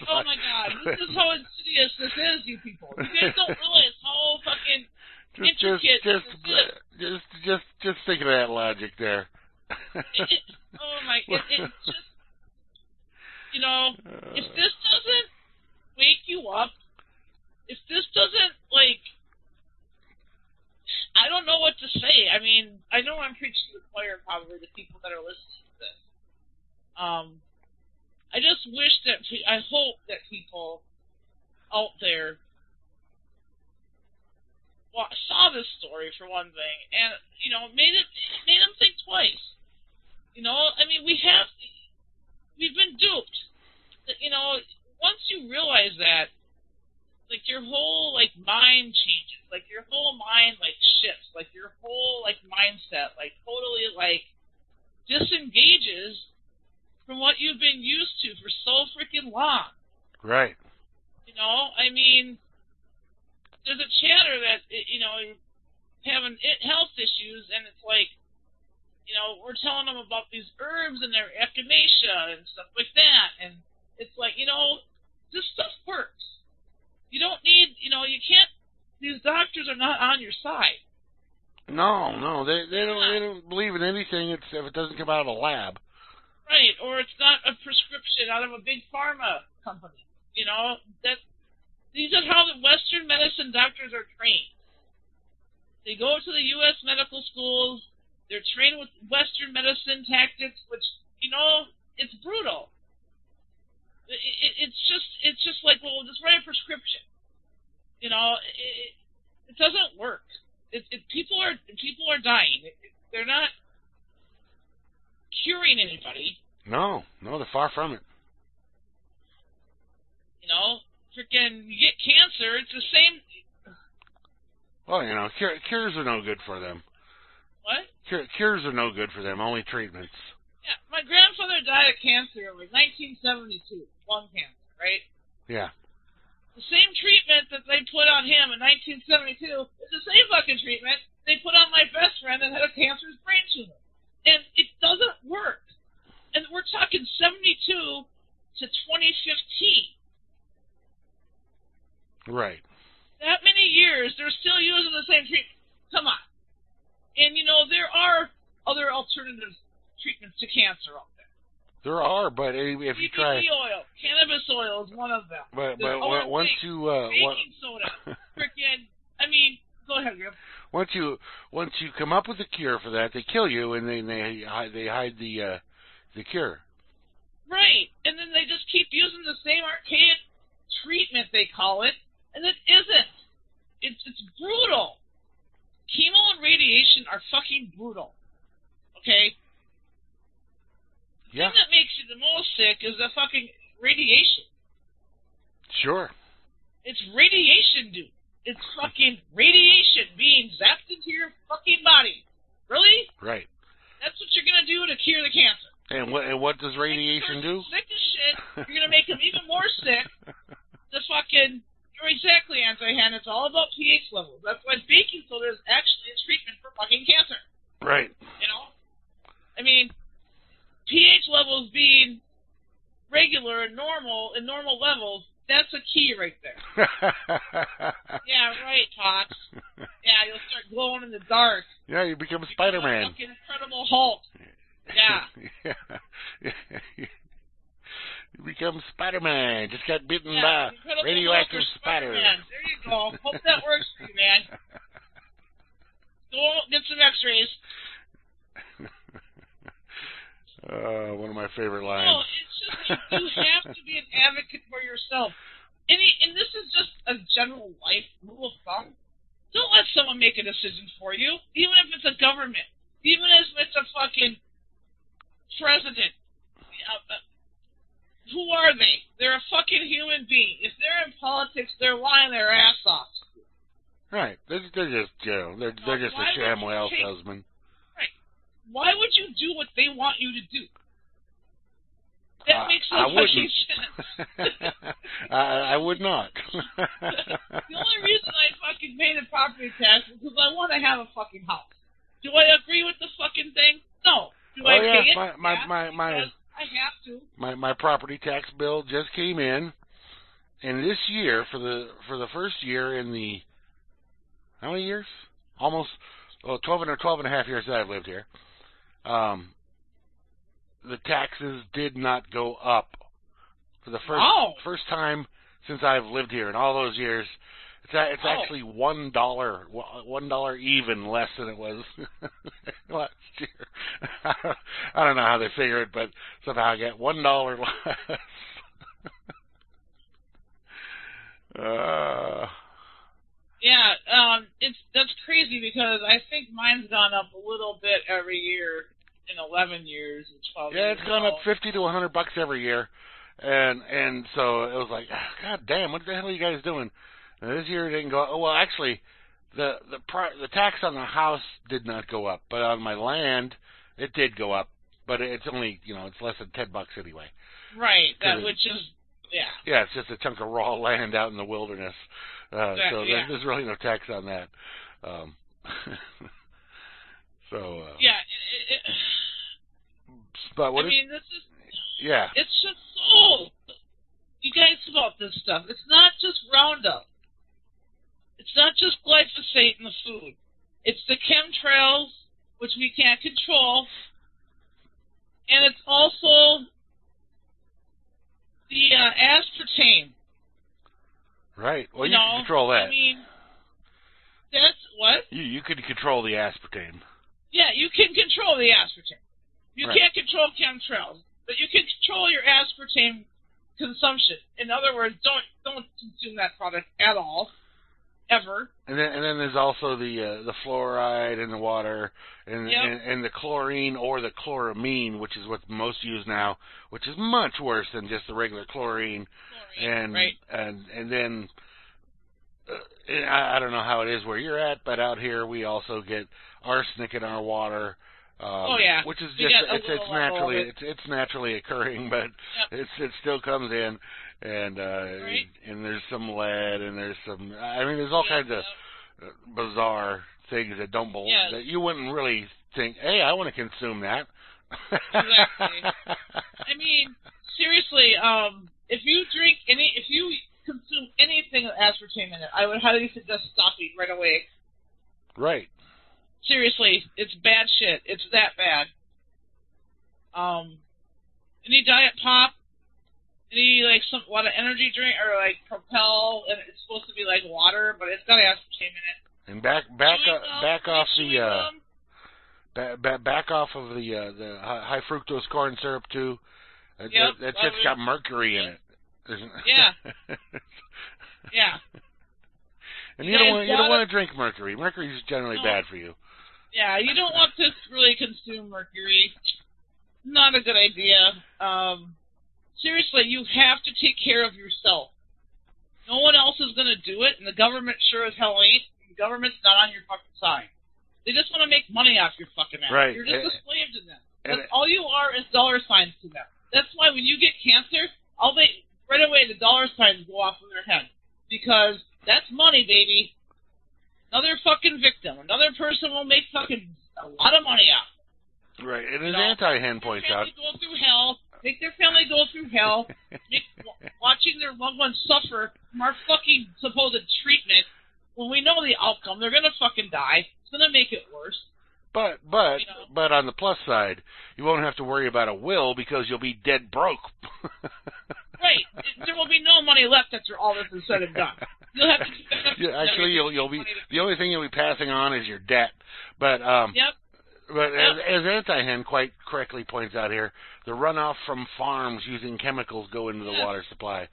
Oh my God! This is how insidious this is, you people. You guys don't realize how fucking intricate this is. Just think of that logic there. Oh my! It's just, you know, if this doesn't wake you up, if this doesn't, like, I don't know what to say. I mean, I know I'm preaching to the choir, probably, the people that are listening to this. I just wish that, I hope that people out there saw this story, for one thing, and, you know, made them think twice. You know, I mean, we've been duped. You know, once you realize that, like, your whole, like, mind changes. Like, your whole mind, like, shifts. Like, your whole, like, mindset, like, totally, like, disengages from what you've been used to for so freaking long. Right. You know, I mean, there's a chatter that, you know, having health issues, and it's like, you know, we're telling them about these herbs and their echinacea and stuff like that, and it's like, you know, this stuff works. You don't need, you know, you can't, these doctors are not on your side. No, they don't believe in anything if it doesn't come out of a lab. Right, or it's not a prescription out of a big pharma company. You know, these are how the Western medicine doctors are trained. They go to the U.S. medical schools. They're trained with Western medicine tactics, which, you know, it's brutal. It's just like, well, just write a prescription. You know, it doesn't work. People are dying. They're not curing anybody. No, they're far from it. You know, freaking, you get cancer, it's the same. Well, you know, cures are no good for them. What? Cures are no good for them, only treatments. Yeah, my grandfather died of cancer in 1972, lung cancer, right? Yeah. The same treatment that they put on him in 1972 is the same fucking treatment they put on my best friend that had a cancerous brain tumor. And it doesn't work. And we're talking 72 to 2015. Right. That many years, they're still using the same treatment. Come on. And, you know, there are other alternative treatments to cancer out there. There are, but if you try... CBD oil, cannabis oil is one of them. But once you... baking soda. Freaking... I mean, go ahead, Grim. Once you come up with a cure for that, they kill you, and then they hide the cure. Right, and then they just keep using the same archaic treatment, they call it, and it isn't. It's brutal. Chemo and radiation are fucking brutal. Okay? The Yeah. thing that makes you the most sick is the fucking radiation. Sure. It's radiation, dude. It's fucking radiation being zapped into your fucking body. Really? Right. That's what you're gonna do to cure the cancer. And what does radiation do? Sick as shit. You're going to make them even more sick. You're exactly, Anti-Hen. It's all about pH levels. That's why baking soda is actually a treatment for fucking cancer. Right. You know? I mean, pH levels being regular and normal levels, that's a key right there. Yeah, right, Tox. Yeah, you'll start glowing in the dark. Yeah, you become Spider-Man. Fucking Incredible Hulk. Yeah. You become Spider-Man. Just got bitten by radioactive spiders. There you go. Hope that works for you, man. Go get some x-rays. One of my favorite lines. No, it's just you have to be an advocate for yourself. And this is just a general life rule of thumb. Don't let someone make a decision for you, even if it's a government, even if it's a fucking president. Who are they? They're a fucking human being. If they're in politics, they're lying their ass off. Right. They're just, they're just a sham whale salesman. Right. Why would you do what they want you to do? That makes no fucking sense. I would not. The only reason I fucking paid a property tax is because I want to have a fucking house. Do I agree with the fucking thing? No. Do I pay it? I have to. My property tax bill just came in, and this year, for the first year in the, how many years? Almost 12 and a half years that I've lived here. The taxes did not go up for the first time since I've lived here in all those years. It's actually $1 even less than it was last year. I don't know how they figure it, but somehow I get $1 less. That's crazy because I think mine's gone up a little bit every year in 11 years and 12 years. Yeah, it's gone up $50 to $100 every year, and so it was like, God damn, what the hell are you guys doing? And this year it didn't go up. Well, actually, the tax on the house did not go up, but on my land it did go up. But it's only, it's less than $10 anyway. Right. Which is, yeah. Yeah, it's just a chunk of raw land out in the wilderness. So there's really no tax on that. But what this is. Yeah. It's just so. You guys about this stuff. It's not just Roundup. It's not just glyphosate in the food. It's the chemtrails, which we can't control, and it's also the aspartame. Right. Well, you can control that. I mean, that's what? You can control the aspartame. Yeah, you can control the aspartame. You can't control chemtrails, but you can control your aspartame consumption. In other words, don't consume that product at all, ever. And then there's also the fluoride in the water, and the chlorine or the chloramine, which is what's most used now, which is much worse than just the regular chlorine. And then I don't know how it is where you're at, but out here we also get arsenic in our water. Which is just it's naturally occurring, but it still comes in, and there's some lead, and there's some there's all kinds of bizarre things that that you wouldn't really think, hey, I want to consume that. Exactly. I mean, seriously, if you consume anything with aspartame in it, I would highly suggest stopping right away. Right. Seriously, it's bad shit. It's that bad. Any diet pop, any a lot of energy drink or Propel, and it's supposed to be like water, but it's got aspartame in it. And back off of the high fructose corn syrup too. That shit's got mercury in it. Yeah. Yeah. And you don't want to drink mercury. Mercury is generally bad for you. Yeah, you don't want to really consume mercury. Not a good idea. Seriously, you have to take care of yourself. No one else is going to do it, and the government sure as hell ain't. The government's not on your fucking side. They just want to make money off your fucking ass. Right. You're just a slave to them. All you are is dollar signs to them. That's why when you get cancer, right away the dollar signs go off in their head. Because that's money, baby. Another fucking victim. Another person will make fucking a lot of money out. Right, and as Anti-Hen points out, make their family go through hell, watching their loved ones suffer from our fucking supposed treatment. When we know the outcome, they're gonna fucking die. It's gonna make it worse. But on the plus side, you won't have to worry about a will because you'll be dead broke. Right, there will be no money left after all this is said and done. You'll have to. Actually, you'll be the only thing you'll be passing on is your debt. But Yep. But as Anti-Hen quite correctly points out here, the runoff from farms using chemicals go into the water supply.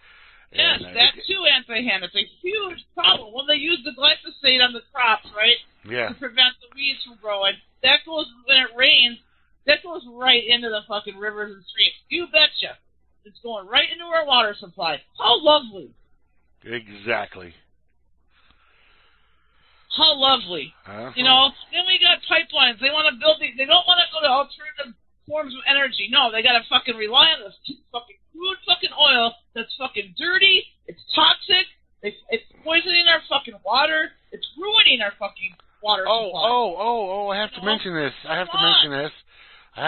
Yes, And, that too, Anti-Hen. It's a huge problem. When they use the glyphosate on the crops, right? Yeah. To prevent the weeds from growing, that goes, when it rains, that goes right into the fucking rivers and streams. You betcha. It's going right into our water supply. How lovely. Exactly. How lovely. You know, then we got pipelines. They want to build these. They don't want to go to alternative forms of energy. No, they got to fucking rely on this fucking crude fucking oil that's fucking dirty. It's toxic. It's poisoning our fucking water. It's ruining our fucking water supply. I have to mention this. I have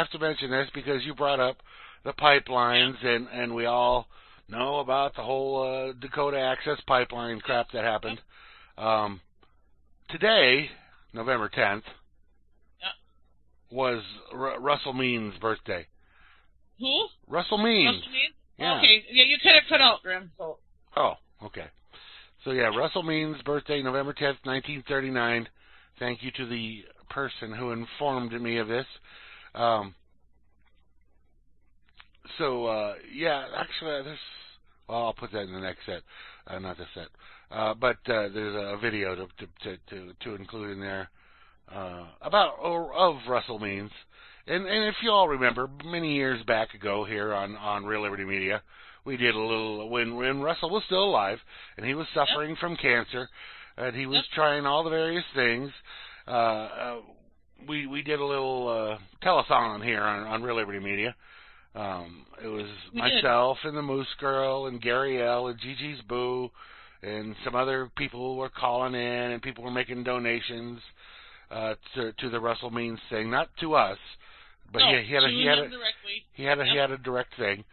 to mention this because you brought up the pipelines, and we all know about the whole Dakota Access Pipeline crap that happened. Today, November 10th, was Russell Means' birthday. Who? Russell Means. Russell Means? Yeah. Okay, yeah, you kind of cut out, Grim. So. Oh, okay. So, yeah, Russell Means' birthday, November 10th, 1939. Thank you to the person who informed me of this. Yeah, actually, well, I'll put that in the next set, not this set. But there's a video to include in there of Russell Means, and if you all remember, many years back ago here on Real Liberty Media, we did a little when Russell was still alive and he was suffering from cancer, and he was trying all the various things. We did a little telethon here on Real Liberty Media. It was myself and the Moosegurl and Gary L and Gigi's Boo. And some other people were calling in, and people were making donations to the Russell Means thing, not to us, but he had a direct thing.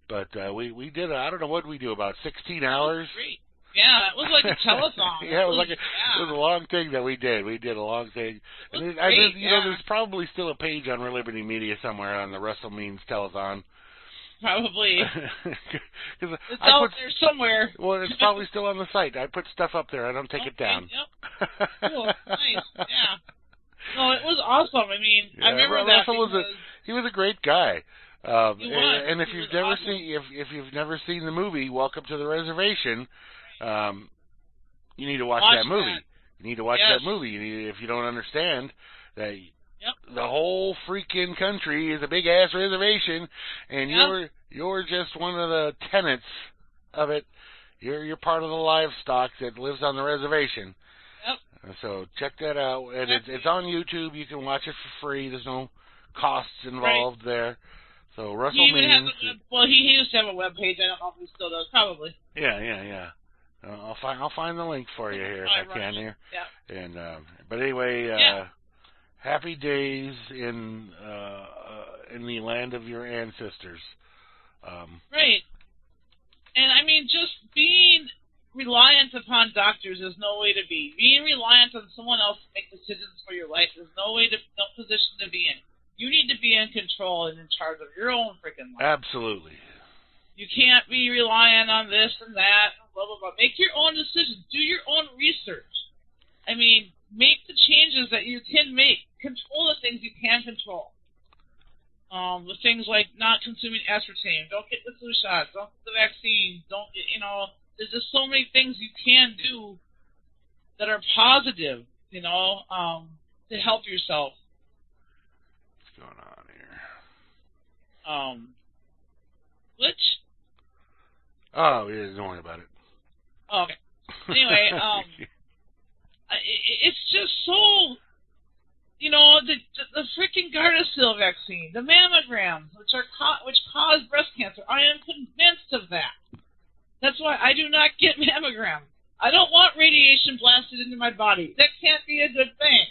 But we did I don't know what we do, about 16 hours. Great. Yeah, it was like a telethon. Yeah, it was a long thing that we did. We did a long thing. And there's probably still a page on Real Liberty Media somewhere on the Russell Means telethon. Probably. It's out there somewhere. Well, it's probably still on the site. I put stuff up there. I don't take it down. Yep. Cool. Nice. Yeah. No, it was awesome. I mean, I remember that. He was a great guy. He was. And if you've never seen the movie Welcome to the Reservation, you need to watch that movie. You need to watch that movie. If you don't understand that. The whole freaking country is a big ass reservation, and you're just one of the tenants of it. You're part of the livestock that lives on the reservation. Yep. So check that out, and it's on YouTube. You can watch it for free. There's no costs involved there. So Russell Means. He used to have a web page. I don't know if he still does. Probably. Yeah. I'll find the link for you here if I can here. Yeah. And but anyway. Happy days in the land of your ancestors. Right. And I mean, just being reliant upon doctors is no way to be. Being reliant on someone else to make decisions for your life is no position to be in. You need to be in control and in charge of your own freaking life. Absolutely. You can't be relying on this and that, and blah, blah, blah. Make your own decisions. Do your own research. I mean, make the changes that you can make. Control the things you can control. The things like not consuming aspartame, don't get the flu shots, don't get the vaccine, don't get, there's just so many things you can do that are positive, to help yourself. What's going on here? Which? Oh, yeah, don't worry about it. Oh, okay. Anyway, it's just so, the the freaking Gardasil vaccine, the mammograms, which cause breast cancer. I am convinced of that. That's why I do not get mammograms. I don't want radiation blasted into my body. That can't be a good thing.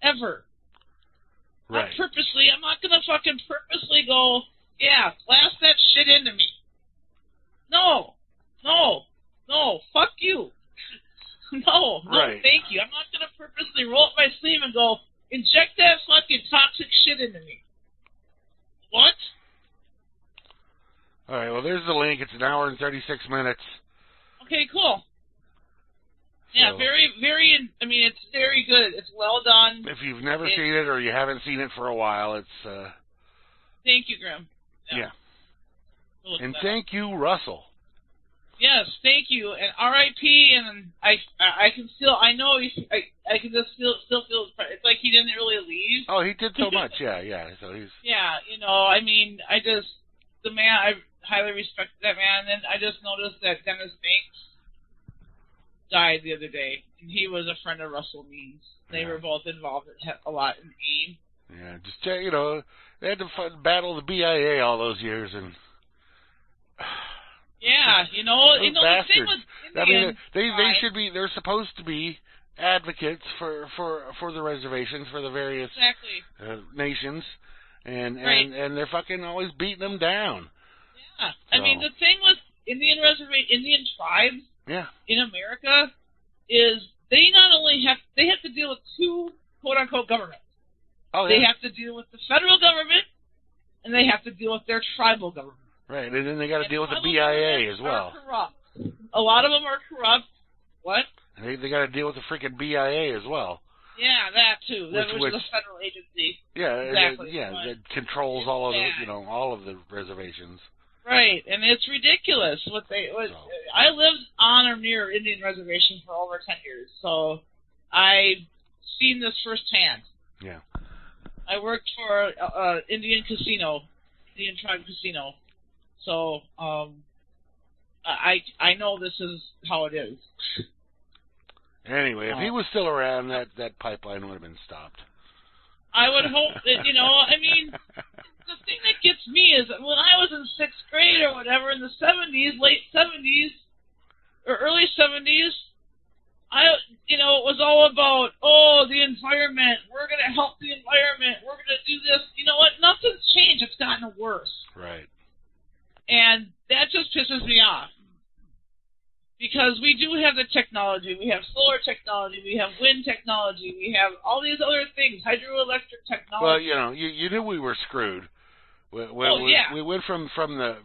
Ever. Right. I'm not going to fucking purposely go, yeah, blast that shit into me. No, fuck you. No, right. Thank you. I'm not going to purposely roll up my sleeve and go, inject that fucking toxic shit into me. What? All right, well, there's the link. It's 1 hour and 36 minutes. Okay, cool. Yeah, so, very, it's very good. It's well done. If you've never seen it or you haven't seen it for a while, it's... Thank you, Grim. Yeah. We'll and thank you, Russell. Yes, thank you. And R.I.P. And I can still, I know, I can just still feel, it's like he didn't really leave. Oh, he did so much, yeah. So he's... Yeah, the man, I highly respect that man. And then I just noticed that Dennis Banks died the other day. And he was a friend of Russell Means. They were both involved a lot in AIM. Yeah, just, they had to battle the BIA all those years, and... Yeah, those bastards. The thing with Indians, they should be, they're supposed to be advocates for the reservations, for the various nations, and they're fucking always beating them down. Yeah, so. The thing with Indian tribes in America is they not only have to deal with two quote-unquote governments. Oh, yeah. They have to deal with the federal government, and they have to deal with their tribal government. Right, and then they got to deal with the BIA as well. Corrupt. A lot of them are corrupt. What? And they got to deal with the freaking BIA as well. Yeah, that too. Which is a federal agency. Yeah, exactly. That controls all of the, all of the reservations. Right, and it's ridiculous I lived on or near Indian reservation for over 10 years, so I've seen this firsthand. Yeah. I worked for Indian tribe casino. So, I know this is how it is. Anyway, if he was still around, that pipeline would have been stopped. I would hope that, the thing that gets me is that when I was in 6th grade or whatever, in the 70s, late 70s, or early 70s, it was all about, the environment, we're going to help the environment, we're going to do this. You know what? Nothing's changed. It's gotten worse. Right. And that just pisses me off. Because we do have the technology. We have solar technology. We have wind technology. We have all these other things, hydroelectric technology. Well, you knew we were screwed. We went from the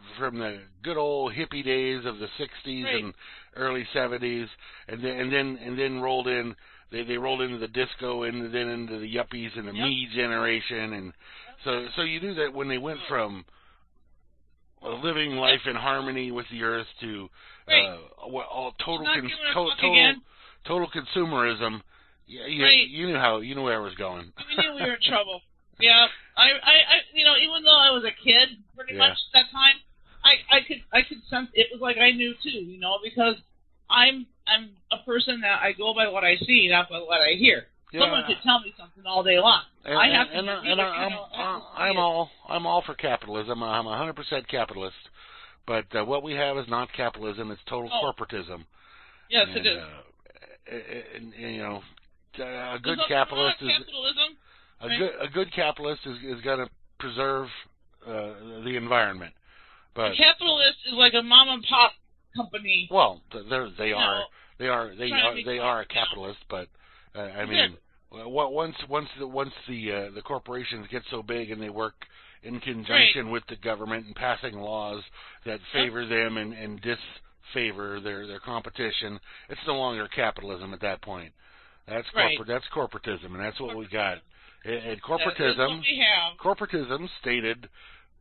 good old hippie days of the 60s and early 70s, and then rolled in. They rolled into the disco and then into the yuppies and the me generation, and so you knew that when they went from living life in harmony with the earth to total consumerism. You knew where I was going. We knew we were in trouble. Yeah, I even though I was a kid, pretty much that time, I could sense it was like I knew too, because I'm a person that I go by what I see, not by what I hear. Yeah. Someone could tell me something all day long. I'm all for capitalism. I'm 100% capitalist, but what we have is not capitalism. It's total corporatism. Yes, it is. A good capitalist is a good capitalist is going to preserve the environment. But a capitalist is like a mom and pop company. Well, they are a capitalist, but once the corporations get so big and they work in conjunction with the government and passing laws that favor them and disfavor their competition, it's no longer capitalism at that point. That's corporatism, and that's what we got. And corporatism stated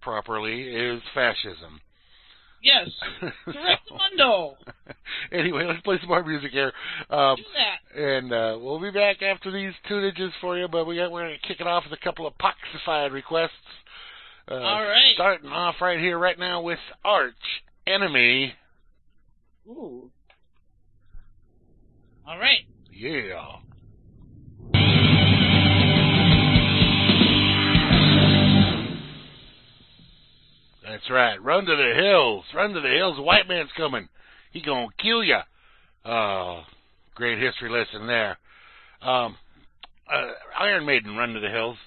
properly is fascism. Yes. Correctamundo. Anyway, let's play some more music here. Do that. And we'll be back after these tunages for you, but we're going to kick it off with a couple of Poxified requests. All right. Starting off right here, right now, with Arch Enemy. Ooh. All right. Yeah. right. Run to the hills. Run to the hills. The white man's coming. He gonna kill ya. Oh, great history lesson there. Iron Maiden, Run to the Hills.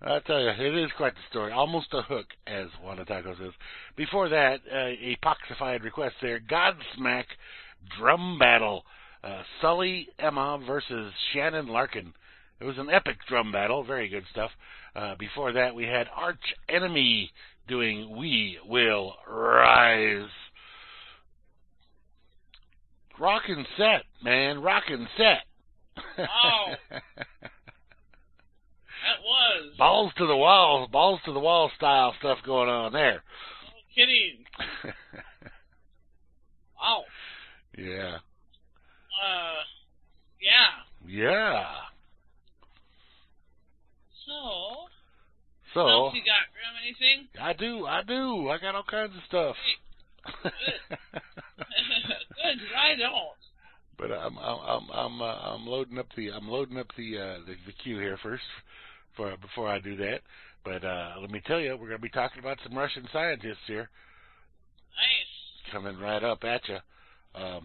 I tell you, it is quite the story. Almost a hook, as Wanda Taco says. Before that, a poxified request there. Godsmack Drum Battle. Sully Emma versus Shannon Larkin. It was an epic drum battle. Very good stuff. Before that, we had Arch Enemy doing We Will Rise. Rockin' set, man. Rockin' set. Wow. That was. Balls to the wall style stuff going on there. No kidding. Wow. Yeah. Yeah. Yeah. So. What else you got, Grim? Anything? I do. I got all kinds of stuff. Hey, good. Good, 'cause I don't. But I'm loading up the queue here first, before I do that. But let me tell you, we're going to be talking about some Russian scientists here. Nice. Coming right up at you. Cool.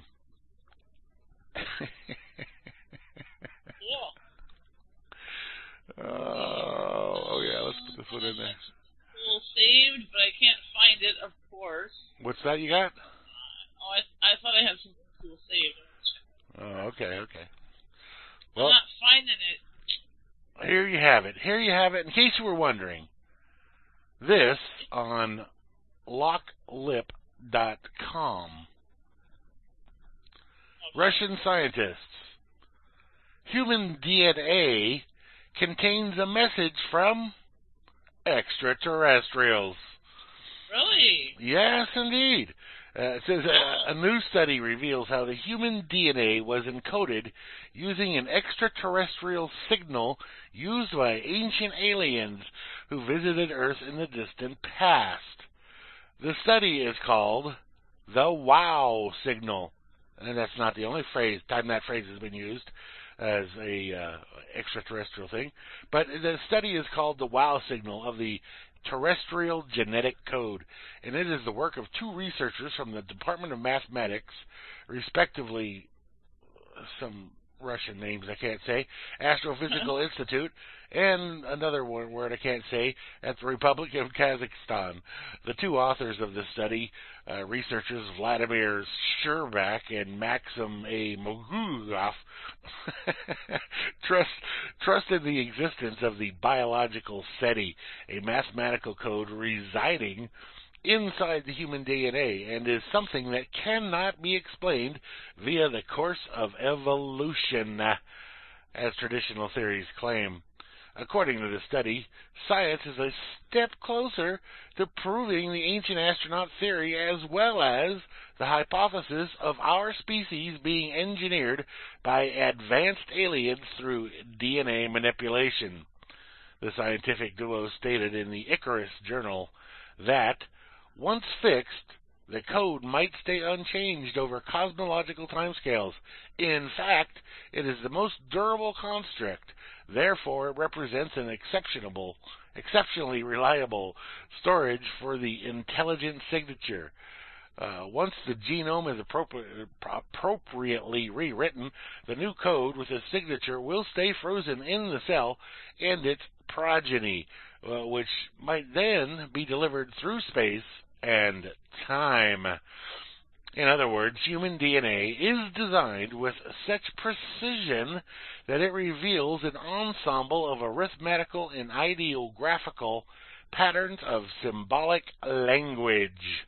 Oh yeah, let's put this one in there. Cool saved, but I can't find it, of course. What's that you got? I thought I had something cool saved. Oh, okay. I'm Well, not finding it. here you have it. In case you were wondering, this on locklip.com. Okay. Russian scientists. Human DNA contains a message from extraterrestrials. Really? Yes, indeed. It says a new study reveals how the human DNA was encoded using an extraterrestrial signal used by ancient aliens who visited Earth in the distant past. The study is called the WOW signal. And that's not the only time that phrase has been used as a extraterrestrial thing. But the study is called the WOW signal of the terrestrial genetic code, and it is the work of two researchers from the Department of Mathematics, respectively, some Russian names I can't say, Astrophysical Institute, and another word I can't say, at the Republic of Kazakhstan. The two authors of the study, researchers Vladimir Sherbak and Maxim A. Mogulov, trusted the existence of the biological SETI, a mathematical code residing inside the human DNA and is something that cannot be explained via the course of evolution, as traditional theories claim. According to the study, science is a step closer to proving the ancient astronaut theory as well as the hypothesis of our species being engineered by advanced aliens through DNA manipulation. The scientific duo stated in the Icarus Journal that, once fixed, the code might stay unchanged over cosmological timescales. In fact, it is the most durable construct. Therefore, it represents an exceptionally reliable storage for the intelligent signature. Once the genome is appropriately rewritten, the new code with its signature will stay frozen in the cell and its progeny, which might then be delivered through space and time. In other words, human DNA is designed with such precision that it reveals an ensemble of arithmetical and ideographical patterns of symbolic language.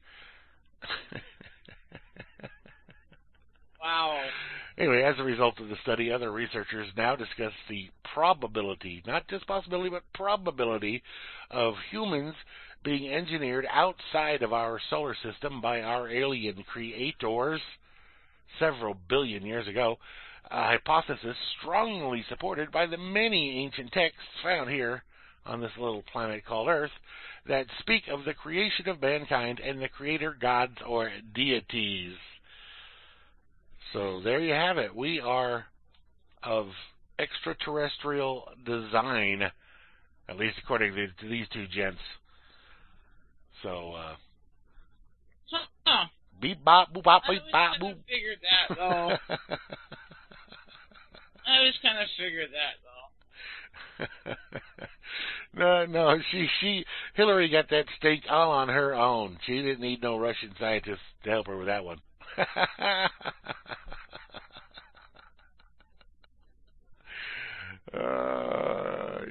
Wow. Anyway, as a result of the study, other researchers now discuss the probability, not just possibility, but probability of humans being engineered outside of our solar system by our alien creators several billion years ago, a hypothesis strongly supported by the many ancient texts found here on this little planet called Earth that speak of the creation of mankind and the creator gods or deities. So there you have it. We are of extraterrestrial design. At least according to these two gents. So, beep bop boop bop beep bop boop. Figured that though. I always kind of figured that though. No, Hillary got that stake all on her own. She didn't need no Russian scientists to help her with that one.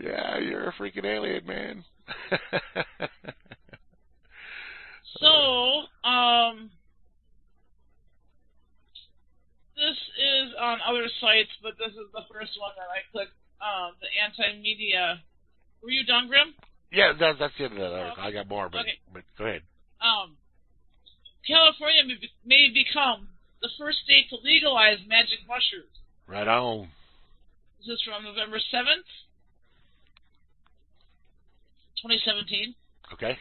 Yeah, you're a freaking alien, man. So, this is on other sites, but this is the first one that I clicked. The anti-media. Were you done, Grim? Yeah, that's the end of that article. I got more, but go ahead. California may become the first state to legalize magic mushrooms. Right on. This is from November 7th, 2017. Okay.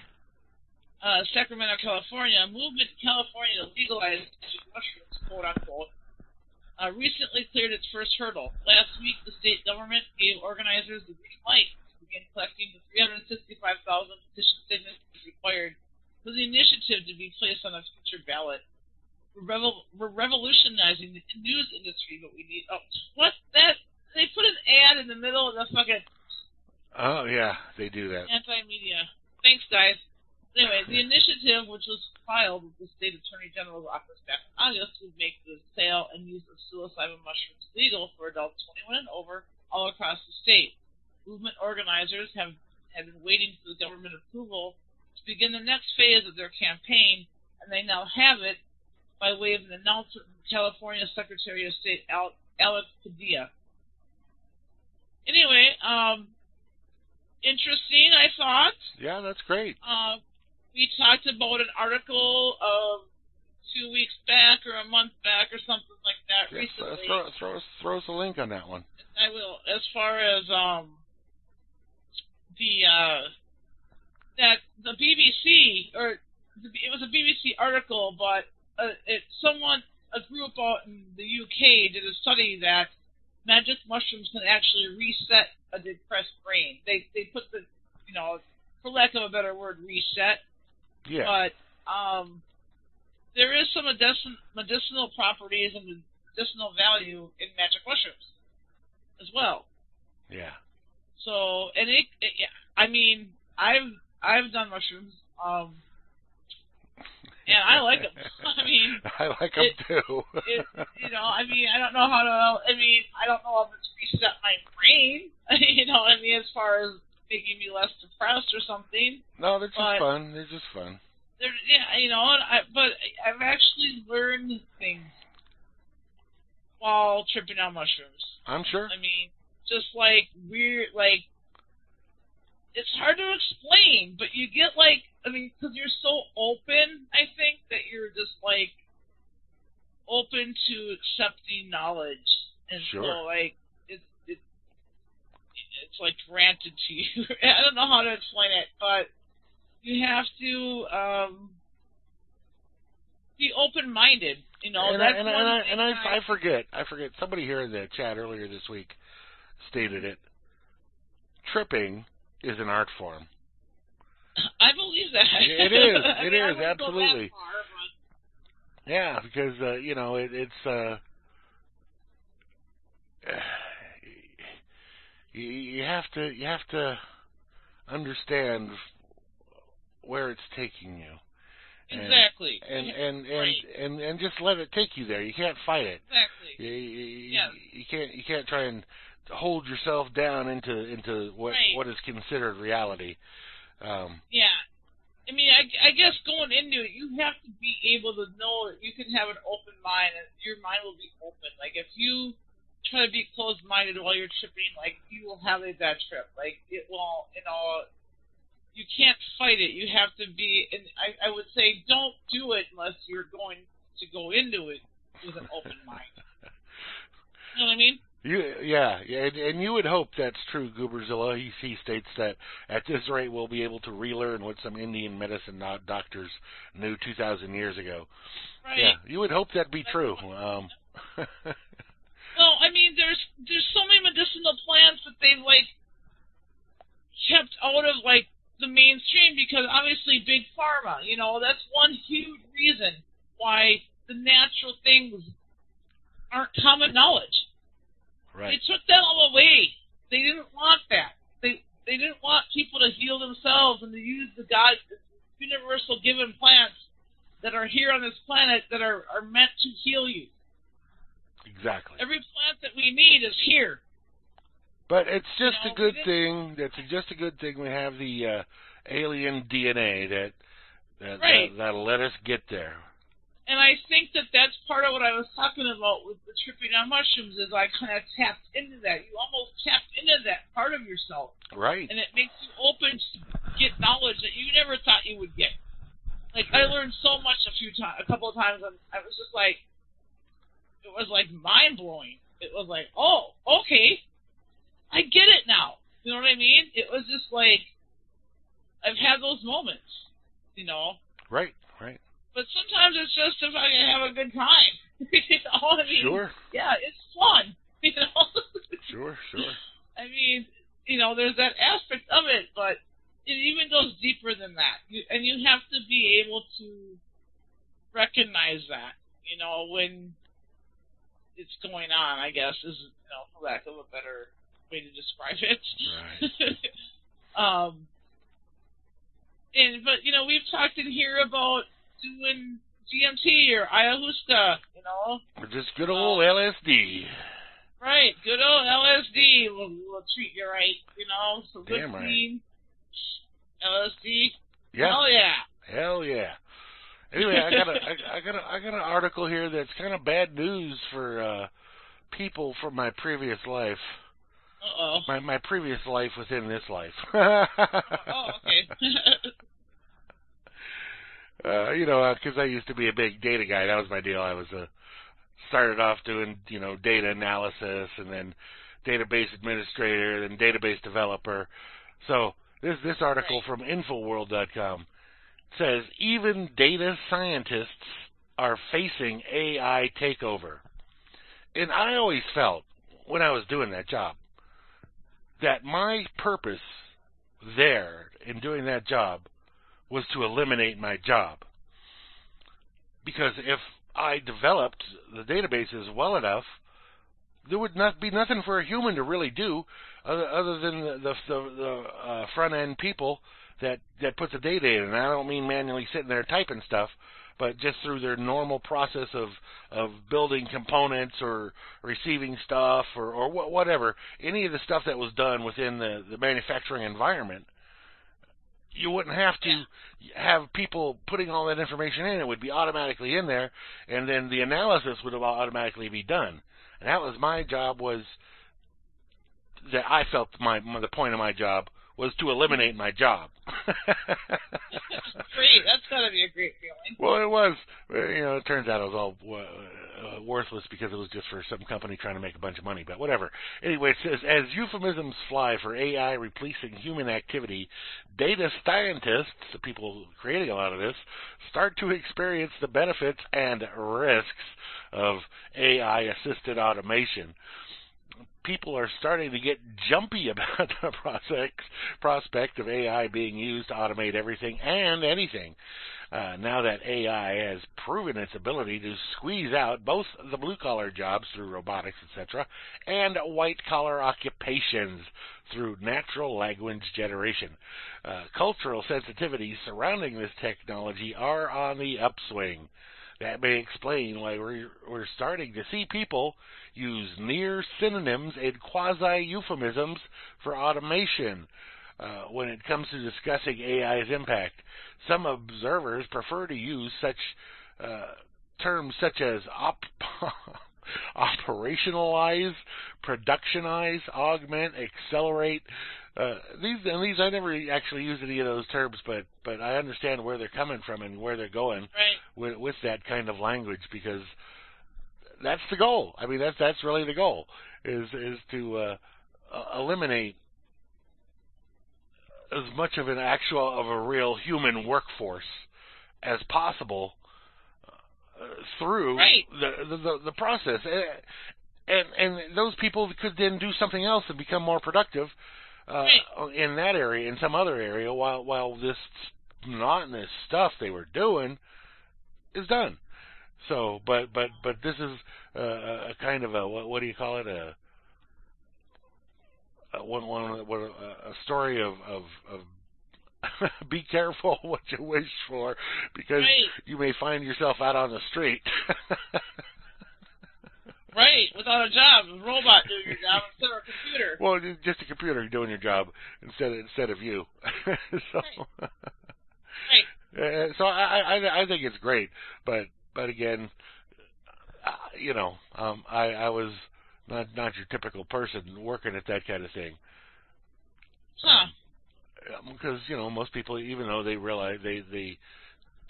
Sacramento, California. Movement in California to legalize magic mushrooms, quote unquote, recently cleared its first hurdle. Last week, the state government gave organizers the green light to begin collecting the 365,000 petition signatures required for the initiative to be placed on a future ballot. We're revolutionizing the news industry, but we need... Oh, what? That... They put an ad in the middle of the fucking... Oh, yeah, they do that. Anti-media. Thanks, guys. Anyway, the initiative, which was filed with the State Attorney General's office back in August, would make the sale and use of psilocybin mushrooms legal for adults 21 and over all across the state. Movement organizers have been waiting for the government approval to begin the next phase of their campaign, and they now have it by way of an announcement from California Secretary of State Alex Padilla. Anyway, interesting, I thought. Yeah, that's great. We talked about an article of 2 weeks back or a month back or something like that recently. Throw us a link on that one. I will. As far as that the BBC, or it was a BBC article, but a group out in the UK did a study that magic mushrooms can actually reset a depressed brain. They put the, for lack of a better word, reset. Yeah. But there is some medicinal properties and medicinal value in magic mushrooms as well. Yeah. So, and I mean, I've done mushrooms. And I like them. I mean, I like them too. I mean, I don't know how to. I mean, I don't know if it's reset my brain. As far as making me less depressed or something. No, they're just fun. They're just fun. But I've actually learned things while tripping on mushrooms. I'm sure. I mean, just like weird, like it's hard to explain, but you get because you're so open, I think, that you're just open to accepting knowledge, and sure. So it's granted to you. I don't know how to explain it, but you have to be open-minded. I forget. Somebody here in the chat earlier this week stated it. Tripping is an art form. I believe that. It is. It is, I absolutely. Far, but... Yeah, because you have to understand where it's taking you. Exactly. And just let it take you there. You can't fight it. Exactly. You can't try and hold yourself down into what is considered reality. Yeah. I mean, I guess going into it, you have to be able to know that you can have an open mind, and your mind will be open. Like, if you try to be closed-minded while you're tripping, you will have a bad trip. It will, you can't fight it. You have to be, and I would say don't do it unless you're going to go into it with an open mind. You know what I mean? And you would hope that's true, Gooberzilla. He states that at this rate we'll be able to relearn what some Indian medicine doctors knew 2,000 years ago. Right. Yeah, you would hope that'd be true. Well, I mean, there's so many medicinal plants that they've kept obviously big pharma. That's one huge reason why the natural things aren't common knowledge. Right. They took that all away. They didn't want that. They didn't want people to heal themselves and to use the universal given plants that are here on this planet that are meant to heal you. Exactly. Every plant that we need is here. But it's just a good thing. That's just a good thing we have the alien DNA that'll let us get there. And I think that's part of what I was talking about with the tripping on mushrooms is I kind of tapped into that. You almost tapped into that part of yourself. Right. And it makes you open to get knowledge that you never thought you would get. Like, I learned so much a couple of times, and I was just like, it was like mind-blowing. It was like, oh, okay, I get it now. You know what I mean? It was just like, I've had those moments, Right, right. But sometimes it's just if I can have a good time. I mean, sure. Yeah, it's fun. Sure. I mean, there's that aspect of it, but it even goes deeper than that. And you have to be able to recognize that, when it's going on, I guess, is, for lack of a better way to describe it. Right. But, we've talked in here about doing DMT or ayahuasca, Just good old LSD. Right, good old LSD will treat you right, so good Damn right. clean LSD. Yeah. Hell yeah. Hell yeah. Anyway, I got an article here that's kind of bad news for people from my previous life. Uh-oh. My previous life within this life. Okay. Because I used to be a big data guy. That was my deal. I was started off doing, data analysis and then database administrator, then database developer. So this article from Infoworld.com says even data scientists are facing AI takeover. And I always felt when I was doing that job that my purpose there in doing that job was to eliminate my job. Because if I developed the databases well enough, there would not be nothing for a human to really do other than the front end people that put the data in. And I don't mean manually sitting there typing stuff, but just through their normal process of building components or receiving stuff or whatever, any of the stuff that was done within the manufacturing environment. You wouldn't have to have people putting all that information in. It would be automatically in there, and then the analysis would automatically be done. And that was my job, was that I felt the point of my job was to eliminate my job. Great. That's got to be a great feeling. Well, it was. It turns out it was all worthless because it was just for some company trying to make a bunch of money, but whatever. Anyway, it says, as euphemisms fly for AI replacing human activity, data scientists, the people creating a lot of this, start to experience the benefits and risks of AI-assisted automation. People are starting to get jumpy about the prospect of AI being used to automate everything and anything. Now that AI has proven its ability to squeeze out both the blue-collar jobs through robotics, etc., and white-collar occupations through natural language generation. Cultural sensitivities surrounding this technology are on the upswing. That may explain why we're starting to see people use near synonyms and quasi-euphemisms for automation when it comes to discussing AI's impact. Some observers prefer to use such terms such as operationalize, productionize, augment, accelerate. These I never actually used any of those terms, but I understand where they're coming from and where they're going with that kind of language, because that's the goal. I mean, that's really the goal, is to eliminate as much of a real human workforce as possible through the process, and those people could then do something else and become more productive in that area, in some other area, while this monotonous stuff they were doing is done. So, but this is a kind of a what do you call it? A story of be careful what you wish for, because you may find yourself out on the street. Right, without a job, a robot doing your job instead of a computer. Well, just a computer doing your job instead of you. So, right. So I think it's great, but again, I was not your typical person working at that kind of thing. Huh. Because most people, even though they realize they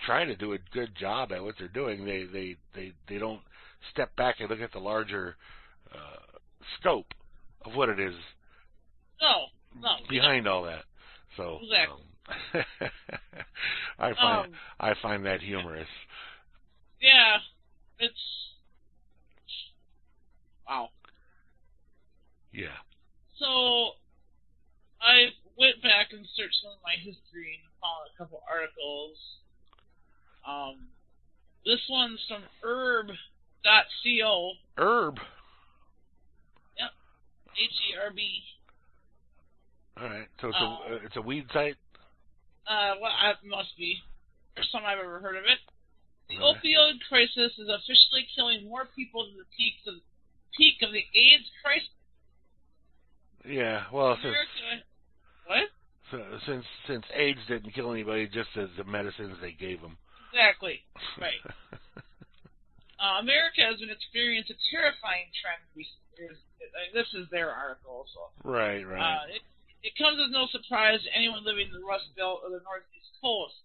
try to do a good job at what they're doing, they don't step back and look at the larger scope of what it is behind all that. So exactly. I find that humorous. Yeah, it's wow. Yeah. So I went back and searched some of my history and found a couple articles. This one's from herb.co. Herb? Yep. HERB. All right. So it's a weed site? Well, it must be. First time I've ever heard of it. The opioid crisis is officially killing more people than the peak of the AIDS crisis. Yeah, well, what? Since AIDS didn't kill anybody, just as the medicines they gave them. Exactly. Right. America has been experiencing a terrifying trend. This is their article, so. Right. It comes as no surprise to anyone living in the Rust Belt or the Northeast Coast.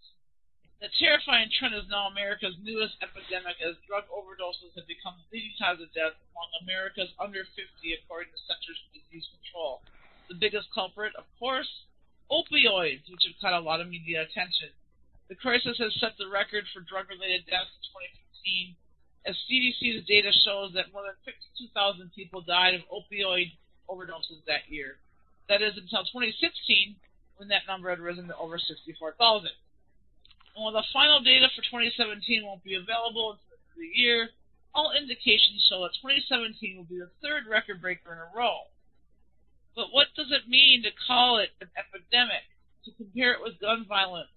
The terrifying trend is now America's newest epidemic, as drug overdoses have become the leading cause of death among America's under 50, according to Centers for Disease Control. The biggest culprit, of course, opioids, which have caught a lot of media attention. The crisis has set the record for drug-related deaths in 2015, as CDC's data shows that more than 52,000 people died of opioid overdoses that year. That is until 2016, when that number had risen to over 64,000. While the final data for 2017 won't be available until the year, all indications show that 2017 will be the third record breaker in a row. But what does it mean to call it an epidemic, to compare it with gun violence,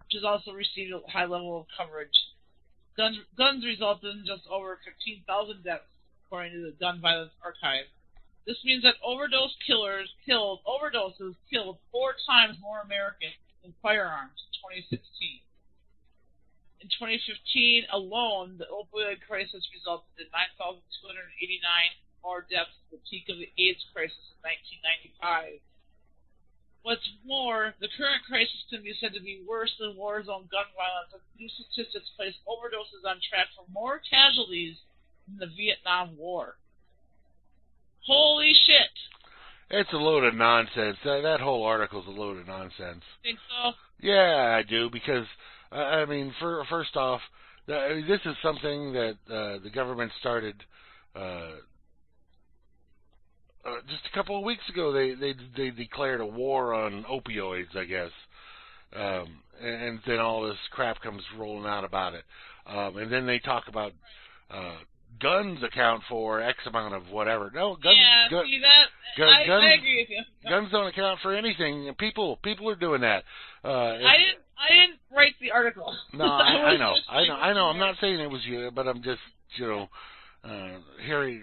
which has also received a high level of coverage? Guns resulted in just over 15,000 deaths, according to the Gun Violence Archive. This means that overdoses killed 4 times more Americans than firearms in 2016. In 2015 alone, the opioid crisis resulted in 9,289 more deaths at the peak of the AIDS crisis in 1995. What's more, the current crisis can be said to be worse than war zone gun violence, as new statistics place overdoses on track for more casualties than the Vietnam War. Holy shit! It's a load of nonsense. That whole article's a load of nonsense. Think so? Yeah, I do, because, first off, this is something that the government started just a couple of weeks ago. They declared a war on opioids, I guess, and then all this crap comes rolling out about it, and then they talk about guns account for X amount of whatever. No, guns. Yeah, see that? I agree with you. Guns don't account for anything. People are doing that. I didn't write the article. No, I know. I'm not saying it was you, but I'm just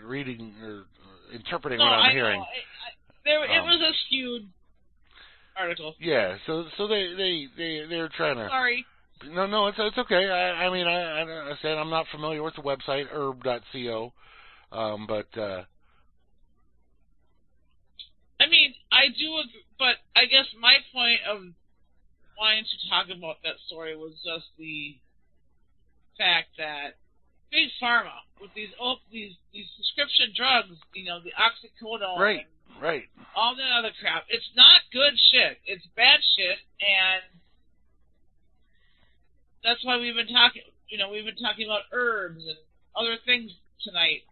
reading or interpreting what I'm hearing. It was a skewed article. Yeah, so they're trying to. Sorry. No, it's okay. I said I'm not familiar with the website herb.co, but. I do agree, but I guess my point of wanting to talk about that story was just the fact that big pharma with these prescription drugs, the oxycodone, right, all that other crap. It's not good shit. It's bad shit, and that's why we've been talking. We've been talking about herbs and other things tonight,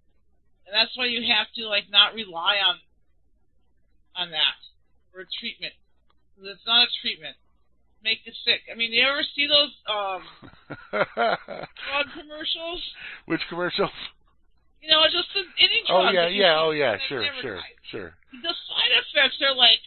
and that's why you have to not rely on that for a treatment. It's not a treatment. make you sick. I mean, you ever see those drug commercials? Which commercials? You know, just any drug. Oh yeah, sure. The side effects are like,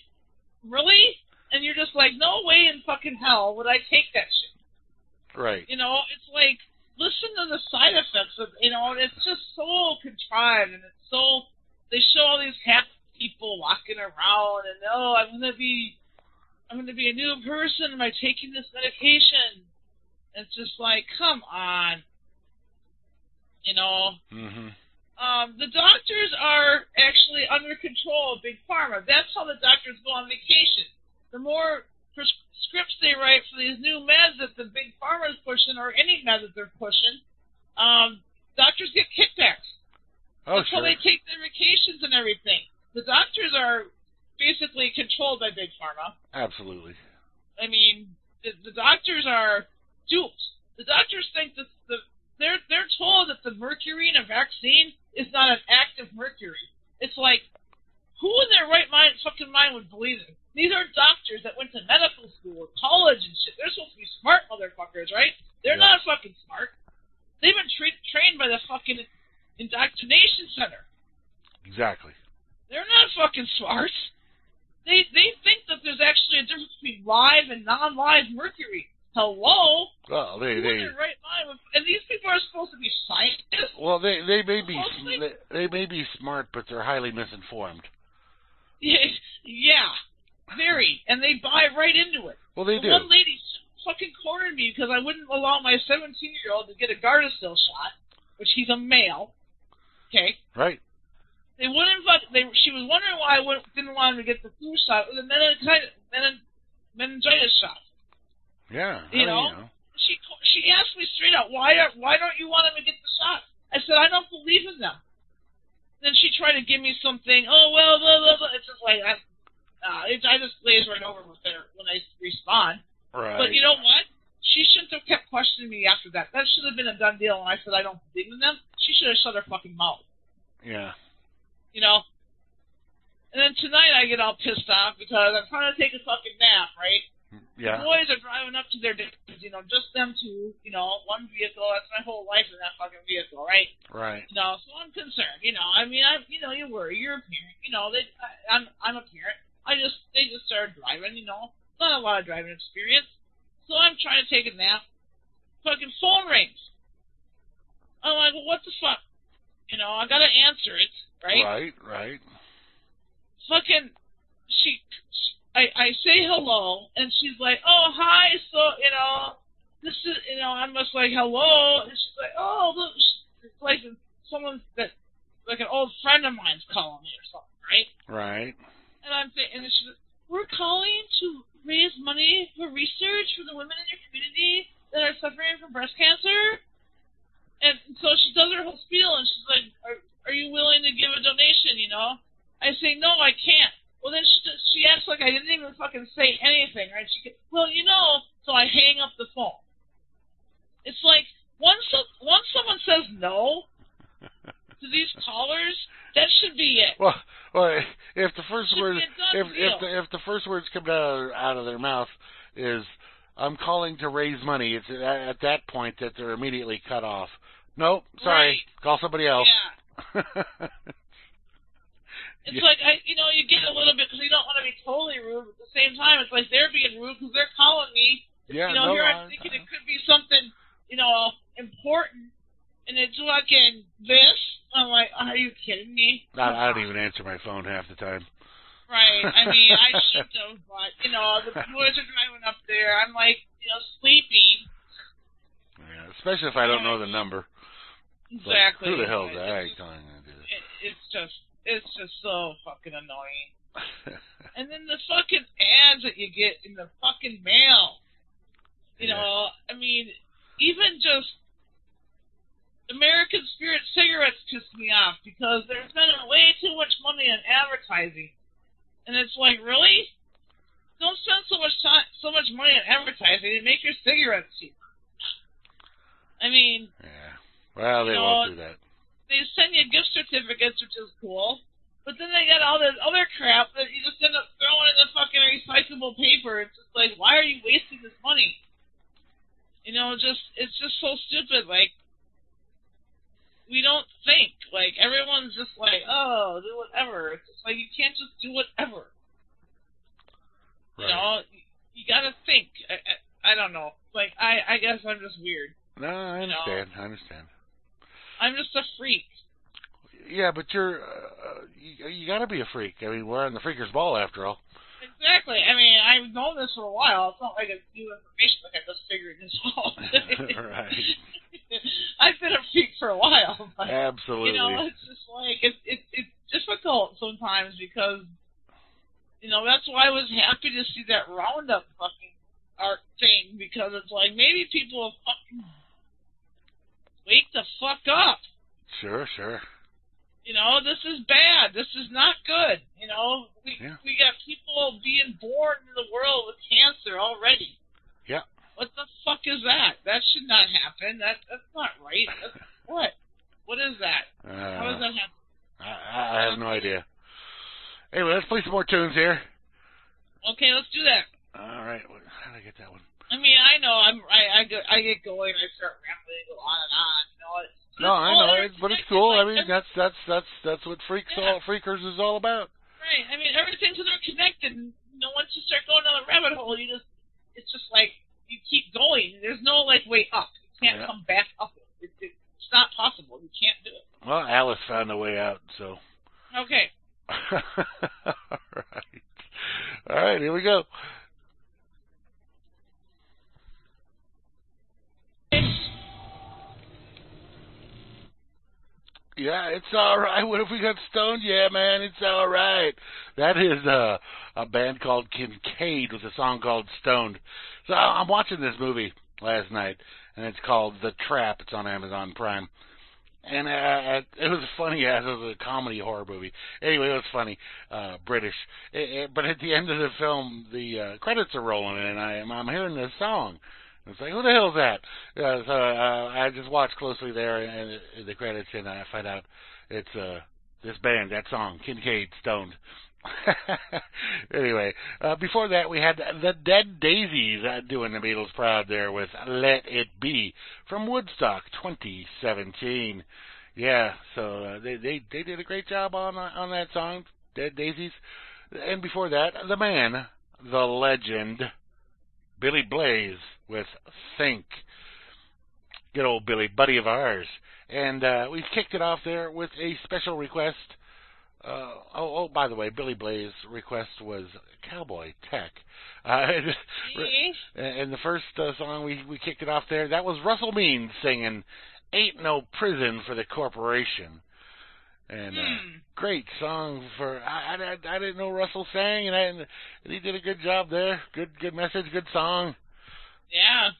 really? And you're just like, no way in fucking hell would I take that shit. Right. You know, it's like, listen to the side effects of, you know, it's just so contrived, and it's so, they show all these happy people walking around, and oh, I'm gonna be a new person by taking this medication. It's just like, come on. You know. Mm-hmm. The doctors are actually under control of Big Pharma. That's how the doctors go on vacation. The more scripts they write for these new meds that the Big Pharma is pushing, or any med that they're pushing, doctors get kickbacks. Oh, That's how they take their vacations and everything. The doctors are basically controlled by Big Pharma. Absolutely. I mean, the doctors are duped. The doctors think that they're told that the mercury in a vaccine is not an active mercury. It's like, who in their right fucking mind would believe it? These are doctors that went to medical school or college and shit. They're supposed to be smart motherfuckers, right? They're not fucking smart. They've been trained by the fucking indoctrination center. Exactly. They're not fucking smart. They think that there's actually a difference between live and non-live mercury. Hello? Well, they right mind, and these people are supposed to be scientists. Well, they may be smart, but they're highly misinformed. Yeah, very, and they buy right into it. Well, they do. One lady fucking cornered me because I wouldn't allow my 17-year-old to get a Gardasil shot, which he's a male. Okay. Right. They wouldn't. She was wondering why I didn't want him to get the flu shot or the meningitis shot. Yeah. You know. She asked me straight out, why don't you want him to get the shot? I said, I don't believe in them. Then she tried to give me something. Oh well, blah blah blah. It's just like I just glaze right over with her when I respond. Right. But you know what? She shouldn't have kept questioning me after that. That should have been a done deal. And I said I don't believe in them. She should have shut her fucking mouth. Yeah. You know. And then tonight I get all pissed off because I'm trying to take a fucking nap, right? Yeah. The boys are driving up to their dates, you know, just them two, you know, one vehicle. That's my whole life in that fucking vehicle, right? Right. You know, so I'm concerned. You know, I mean, you know, you worry. You're a parent. You know, I'm a parent. They just started driving. You know, not a lot of driving experience. So I'm trying to take a nap. Fucking phone rings. I'm like, well, what the fuck? You know, I gotta answer it, right? Right. Fucking, I say hello, and she's like, oh, hi, so, you know, this is, you know, I'm just like, hello, and she's like, oh, look, it's like someone that, like an old friend of mine's calling me or something, right? Right. And I'm thinking, and she's like, we're calling to raise money for research for the women in your community that are suffering from breast cancer. And so she does her whole spiel, and she's like, are you willing to give a donation, you know? I say, no, I can't. Well, then she acts like I didn't even fucking say anything, right? Well, you know, so I hang up the phone. It's like, once someone says no to these callers, that should be it. Well, if the first words, if the first words come out of their mouth is, "I'm calling to raise money," it's at that point that they're immediately cut off. Nope, sorry, right. Call somebody else. Yeah. It's like, you know, you get a little bit because you don't want to be totally rude. But at the same time, it's like they're being rude because they're calling me. Yeah, you know, here I'm thinking it could be something, you know, important, and it's fucking this. I'm like, are you kidding me? I don't even answer my phone half the time. Right. I mean, I should have, but, you know, the boys are driving up there. I'm like, you know, sleepy. Yeah, especially if I don't know the number. Exactly. Like, who the hell is I calling to do this? It's just so fucking annoying. And then the fucking ads that you get in the fucking mail. You know, I mean, even just American Spirit cigarettes piss me off because they're spending way too much money on advertising. And it's like, really? Don't spend so much money on advertising and make your cigarettes cheaper. I mean, yeah. Well, they won't do that. They send you gift certificates, which is cool, but then they got all this other crap that you just end up throwing in the fucking recyclable paper. It's just like, why are you wasting this You know, you gotta think. I don't know. Like, I guess I'm just weird. No, I understand. I understand. I'm just a freak. Yeah, but you're you got to be a freak. I mean, we're on the Freaker's Ball after all. Exactly. I mean, I've known this for a while. It's not like it's new information. Like I just figured this out. Right. I've been a freak for a while. But, Absolutely. You know, it's just like it's difficult sometimes because that's why I was happy to see that Roundup fucking art thing because it's like maybe people will fucking wake the fuck up. Sure, sure. This is bad. This is not good. We got people being born in the world with cancer already. Yeah. What the fuck is that? That should not happen. That's not right. What? What is that? How does that happen? I have no idea. Anyway, let's play some more tunes here. Okay, let's do that. All right. How did I get that one? I mean, I know I get going. I start rambling, go on and on. No, I know, but it's cool. I mean, that's what Freakers is all about. Right. I mean, everything's interconnected. Once you start going down the rabbit hole, it's just like you keep going. There's no way up. You can't come back up. It's not possible. You can't do it. Well, Alice found a way out, so. Okay. All right, here we go. Yeah, it's all right. What if we got stoned? Yeah, man, it's all right. That is a band called Kincaid with a song called Stoned. So I'm watching this movie last night, and it's called The Trap. It's on Amazon Prime. And it was funny as it was a comedy horror movie. Anyway, it was funny, British. But at the end of the film, the credits are rolling, and I'm hearing this song. It's like, who the hell is that? So I just watched closely there and the credits, and I find out it's this band, that song, Kincaid, Stoned. Anyway, before that, we had the Dead Daisies doing the Beatles proud there with Let It Be from Woodstock 2017. Yeah, so they did a great job on that song, Dead Daisies. And before that, the man, the legend, Billy Blaze with Think. Good old Billy, buddy of ours. And we kicked it off there with a special request. By the way, Billy Blaze's request was Cowboy Tech. And the first song we kicked it off there, that was Russell Means singing Ain't No Prison for the Corporation. And great song for I didn't know Russell sang, and he did a good job there. Good message, good song. Yeah.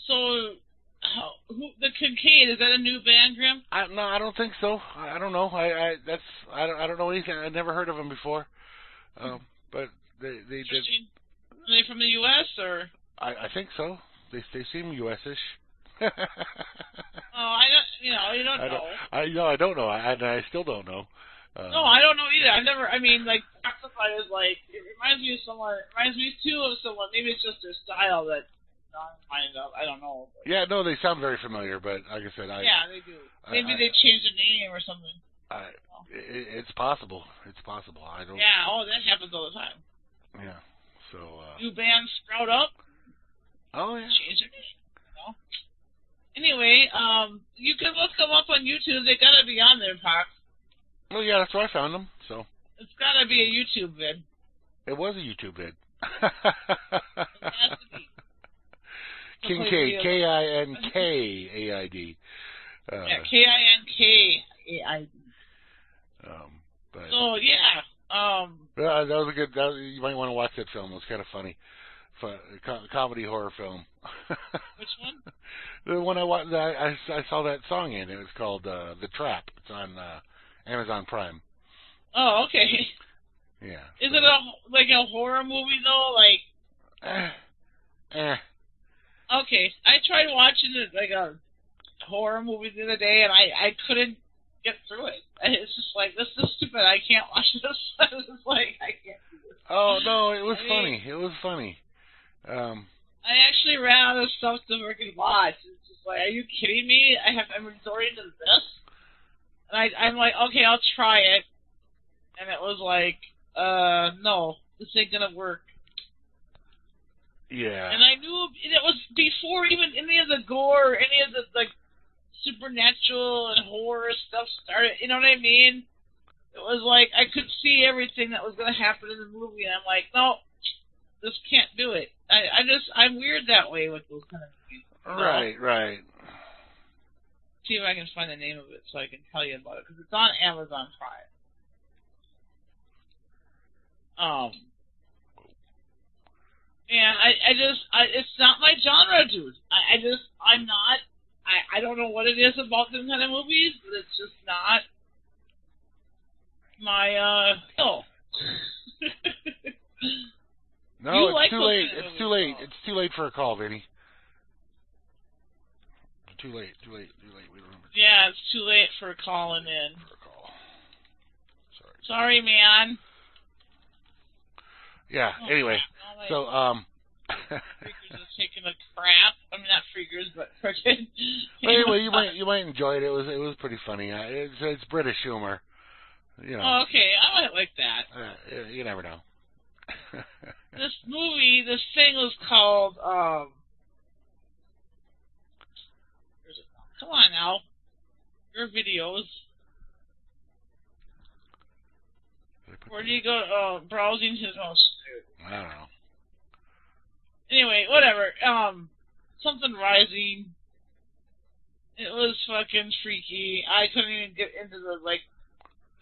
So the Kincaid, is that a new band, Grim? No, I don't think so. I don't know. I don't know anything. I never heard of them before. But they did. Are they from the U.S. or? I think so. They seem U.S.-ish. Oh, I don't. You don't know. I don't know. I still don't know. No, I don't know either. I've never. I mean, like, Classify is like, it reminds me of someone. It reminds me too of someone. Maybe it's just their style that I'm mind of. I don't know. But. Yeah, no, they sound very familiar, but like I said, yeah, they do. Maybe they changed the name or something. It's possible. It's possible. I don't. Yeah. Oh, that happens all the time. Yeah. So. New bands sprout up. Oh yeah. Change their name. Anyway, you can look them up on YouTube. They gotta be on there, Pox. Oh yeah, that's where I found them. So. It's gotta be a YouTube vid. It was a YouTube vid. It has to be. Kincaid, Kinkaid. Yeah, Kinkaid. So yeah. That was a good. You might want to watch that film. It was kind of funny. Comedy horror film. Which one? The one I saw that song in. It was called The Trap. It's on Amazon Prime. Oh, okay. Yeah. Is it a horror movie though? Like. Okay, I tried watching a horror movie the other day, and I couldn't get through it. It's just like, this is stupid. I can't watch this. It's like, I can't do this. Oh no, it was funny. It was funny. I actually ran out of stuff to freaking watch. It's just like, are you kidding me? I'm resorting to this, and I'm like, okay, I'll try it, and it was like, no, this ain't gonna work. Yeah. And I knew it was before even any of the gore, or any of the like supernatural and horror stuff started. You know what I mean? It was like I could see everything that was gonna happen in the movie, and I'm like, no, this can't do it. I'm weird that way with those kind of movies. Right, right. See if I can find the name of it so I can tell you about it, because it's on Amazon Prime. And it's not my genre, dude. I don't know what it is about them kind of movies, but it's just not my, no. No, it's too late. It's too late. It's too late for a call, Vinny. Too late. We remember. Yeah, it's too late for calling in. For a call. Sorry, man. Yeah. Anyway, so Freakers is taking a crap. I mean, not Freakers, but freaking. Anyway, you might enjoy it. It was pretty funny. It's British humor. You know. Oh, okay, I might like that. You never know. This thing was called. Come on now, your videos. Where do you go? Browsing his own. I don't know. Anyway, whatever. Something rising. It was fucking freaky. I couldn't even get into the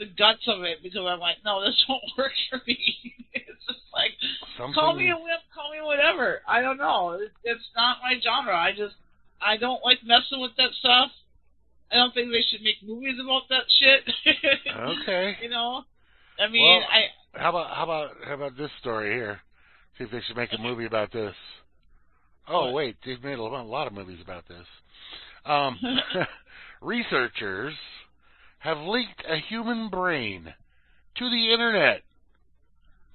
guts of it because I'm like, no, this won't work for me. It's just like, call me a wimp, call me whatever. I don't know. It's not my genre. I don't like messing with that stuff. I don't think they should make movies about that shit. Okay. You know? I mean, well, how about this story here? See if they should make a movie about this. Oh, wait, they've made a lot of movies about this. Researchers have leaked a human brain to the internet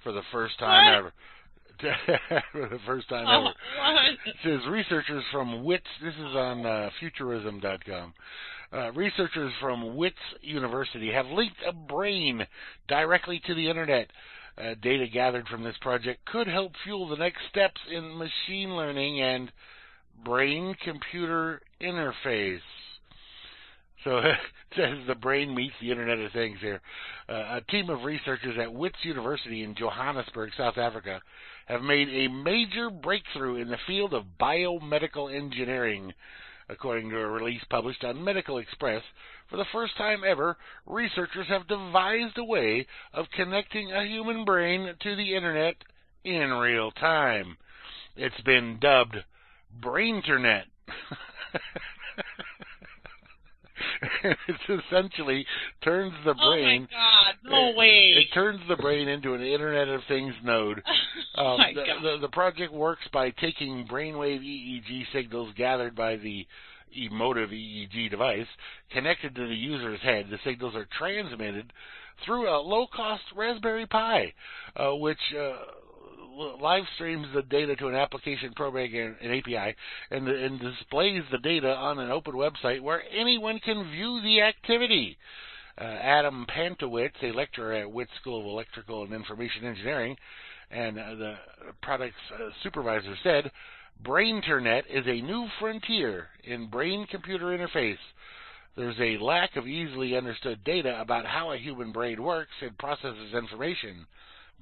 for the first time ever. For the first time ever. It says researchers from WITS, this is on futurism.com. Researchers from WITS University have leaked a brain directly to the internet. Data gathered from this project could help fuel the next steps in machine learning and brain-computer interface. So it says the brain meets the Internet of Things here. A team of researchers at WITS University in Johannesburg, South Africa, have made a major breakthrough in the field of biomedical engineering. According to a release published on Medical Express, for the first time ever, researchers have devised a way of connecting a human brain to the Internet in real time. It's been dubbed Brainternet. It essentially turns the brain. Oh my God! No way! It turns the brain into an Internet of Things node. The project works by taking brainwave EEG signals gathered by the emotive EEG device connected to the user's head. The signals are transmitted through a low-cost Raspberry Pi, which live streams the data to an application program, an API, and displays the data on an open website where anyone can view the activity. Adam Pantowitz, a lecturer at WITS School of Electrical and Information Engineering, and the product's supervisor said, Brainternet is a new frontier in brain-computer interface. There's a lack of easily understood data about how a human brain works and processes information.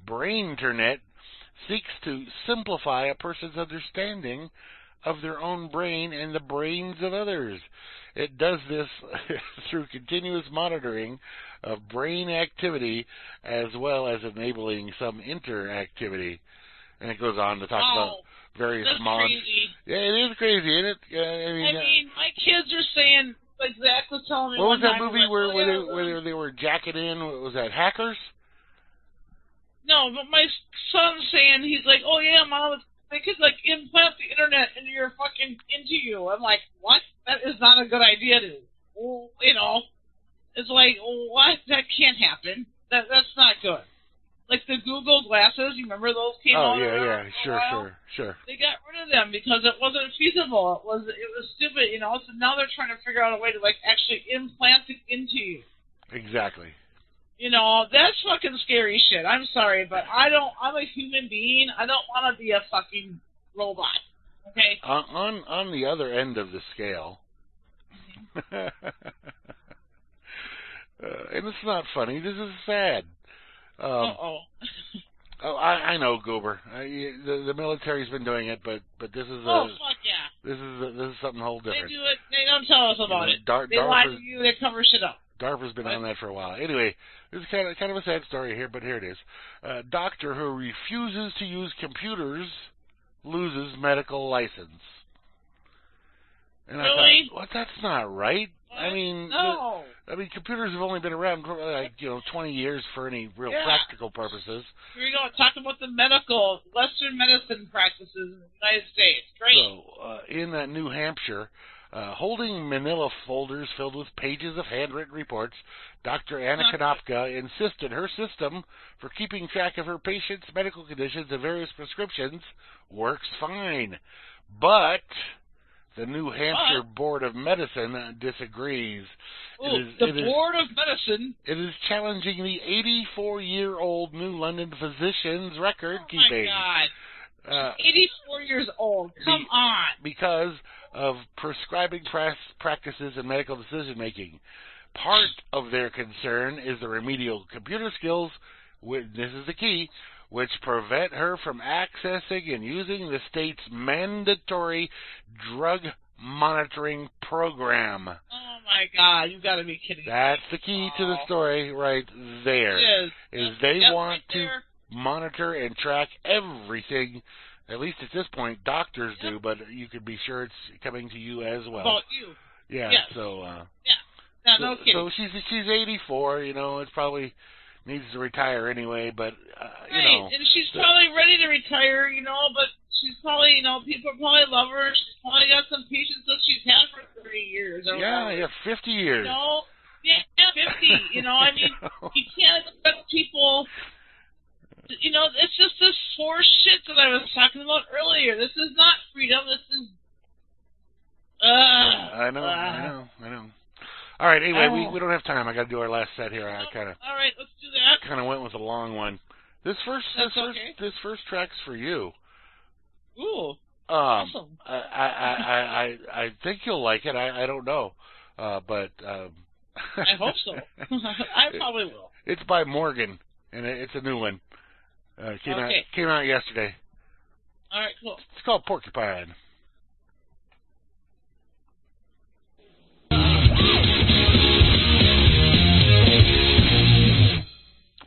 Brainternet seeks to simplify a person's understanding of their own brain and the brains of others. It does this through continuous monitoring of brain activity as well as enabling some interactivity. And it goes on to talk about various mods. Crazy. Yeah, it is crazy, isn't it? I mean, my kids are saying, like Zach was telling me. What was that movie where they were jacking in? What was that, Hackers? No, but my son's saying, he's like, oh yeah, Mom, they could like implant the internet into you. I'm like, what? That is not a good idea, dude. Well, you know, it's like, what? That can't happen. That's not good. Like the Google glasses, you remember those came out? Oh yeah, sure. They got rid of them because it wasn't feasible. It was stupid, you know. So now they're trying to figure out a way to like actually implant it into you. Exactly. You know, that's fucking scary shit. I'm sorry, but I'm a human being. I don't want to be a fucking robot. Okay? On the other end of the scale, and it's not funny, this is sad. Uh-oh. Oh, I know, Goober. The military's been doing it, but this is fuck yeah. This is something whole different. They do it. They don't tell us about it. They lie to you. They cover shit up. DARPA's been on that for a while. Anyway, this is kind of a sad story here, but here it is. A doctor who refuses to use computers loses medical license. And really? I thought, well, that's not right. What? I mean, no. Computers have only been around for 20 years for any real practical purposes. Here we go. Talk about the Western medicine practices in the United States. Great. So, in New Hampshire, holding manila folders filled with pages of handwritten reports, Dr. Anna Konopka insisted her system for keeping track of her patients' medical conditions and various prescriptions works fine. But the New Hampshire Board of Medicine disagrees. The Board of Medicine? It is challenging the 84-year-old New London physician's record keeping. Oh, my God. 84 years old. Come on. Because of prescribing practices and medical decision-making. Part of their concern is the remedial computer skills, this is the key, which prevent her from accessing and using the state's mandatory drug monitoring program. Oh, my God. You've got to be kidding me. That's the key to the story right there. It is they want to monitor and track everything. At least at this point, doctors do, but you could be sure it's coming to you as well. About you. Yeah, yes. so... no kidding. So she's 84, it's probably needs to retire anyway, but, and she's probably ready to retire, but she's probably, people probably love her. She's probably got some patients that she's had for 30 years. Or whatever. 50 years. Yeah, 50. I mean, you can't expect people... it's just this forced shit that I was talking about earlier. This is not freedom. This is... I know. All right, anyway, we don't have time. I got to do our last set here. All right, let's do that. Kind of went with a long one. This first track's for you. Ooh. Awesome. I think you'll like it. I don't know, but I hope so. I probably will. It's by Morgan, and it's a new one. Came out yesterday. All right, cool. It's called Porcupine.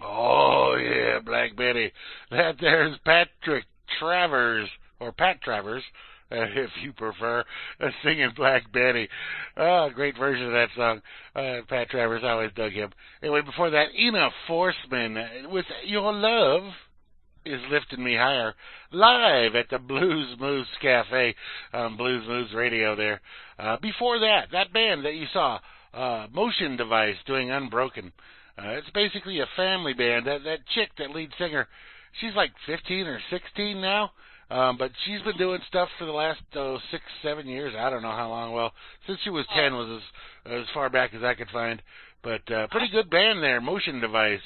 Oh, yeah, Black Betty. That there's Patrick Travers, or Pat Travers, if you prefer, singing Black Betty. Oh, great version of that song. Pat Travers, I always dug him. Anyway, before that, Ina Forceman with Your Love is Lifting Me Higher, live at the Blues Moose Cafe on Blues Moose Radio there. Before that band that you saw, Motion Device, doing Unbroken. It's basically a family band. That chick, that lead singer, she's like 15 or 16 now, but she's been doing stuff for the last 6-7 years. I don't know how long. Well, since she was 10 was as far back as I could find. But pretty good band there, Motion Device.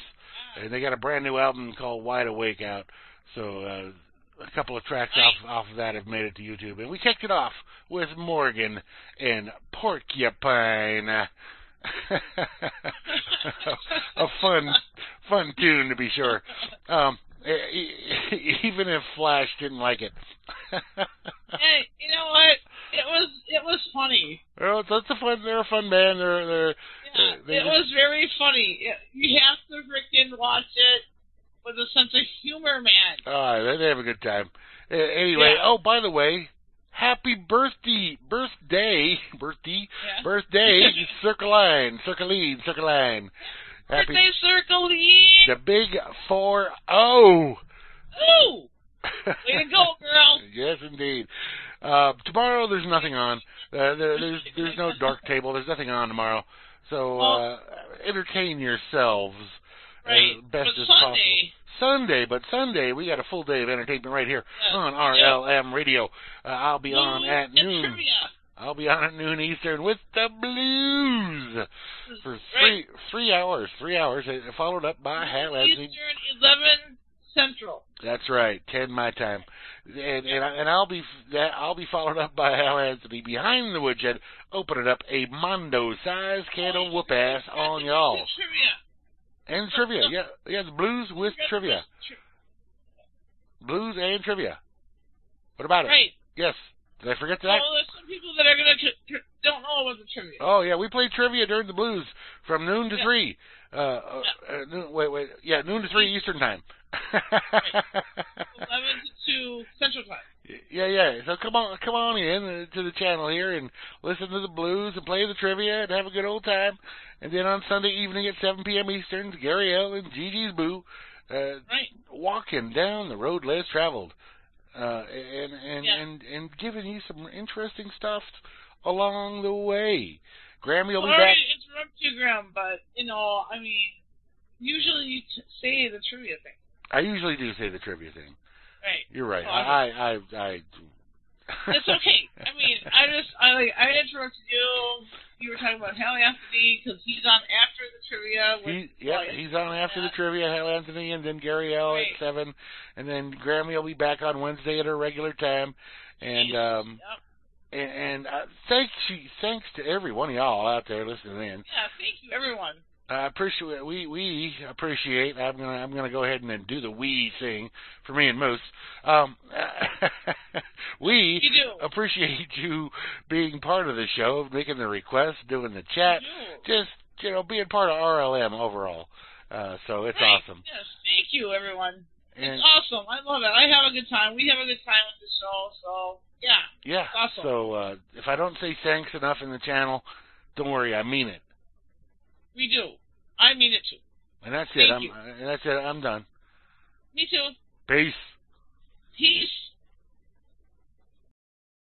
And they got a brand new album called Wide Awake out. So a couple of tracks off of that have made it to YouTube. And we kicked it off with Morgan and Porcupine. A fun tune, to be sure. Even if Flash didn't like it. Hey, you know what? It was funny. Well, they're a fun band. It was very funny. You have to freaking watch it with a sense of humor, man. They have a good time. Anyway, by the way, happy birthday, Circline. Happy birthday, Circline. The big 4-0. Ooh! Way to go, girl. Yes, indeed. Tomorrow there's nothing on. There's no dark table. There's nothing on tomorrow. So entertain yourselves as best as possible. Sunday, we got a full day of entertainment right here on RLM Radio. I'll be on at noon. I'll be on at noon Eastern with the blues for three hours. 3 hours, followed up by Hal Anthony. Eastern, 11 Central. That's right, 10 my time, and I'll be followed up by Hal Anthony behind the woodshed, opening up a Mondo-sized can of whoop ass on y'all. And trivia, yeah, the blues with trivia. Blues and trivia. What about it? Right. Yes. Did I forget that? Well, there's some people that are don't know about the trivia. Oh yeah, we play trivia during the blues from noon to 3. Noon to 3 Eastern time. 11 to 2 Central time. Yeah. So come on in to the channel here and listen to the blues and play the trivia and have a good old time. And then on Sunday evening at 7 p.m. Eastern, Gary L. and Gigi's Boo walking down the road less traveled. And giving you some interesting stuff along the way. Grammy will be back. Sorry to interrupt you, Graham, but usually you say the trivia thing. I usually do say the trivia thing. Right. You're right. I It's okay. I interrupted you. You were talking about Hal Anthony because he's on after the trivia. He's on after the trivia, Hal Anthony, and then Gary L. at 7, and then Grammy will be back on Wednesday at her regular time. And thanks to every one of y'all out there listening in. Yeah, thank you, everyone. I appreciate we appreciate. I'm gonna go ahead and do the we thing for me and Moose. We appreciate you being part of the show, making the requests, doing the chat, just being part of RLM overall. So it's awesome. Yes, thank you, everyone. And it's awesome. I love it. I have a good time. We have a good time with the show. So yeah, it's awesome. So if I don't say thanks enough in the channel, don't worry, I mean it. We do. I mean it too. And that's it. I'm done. Me too. Peace. Peace.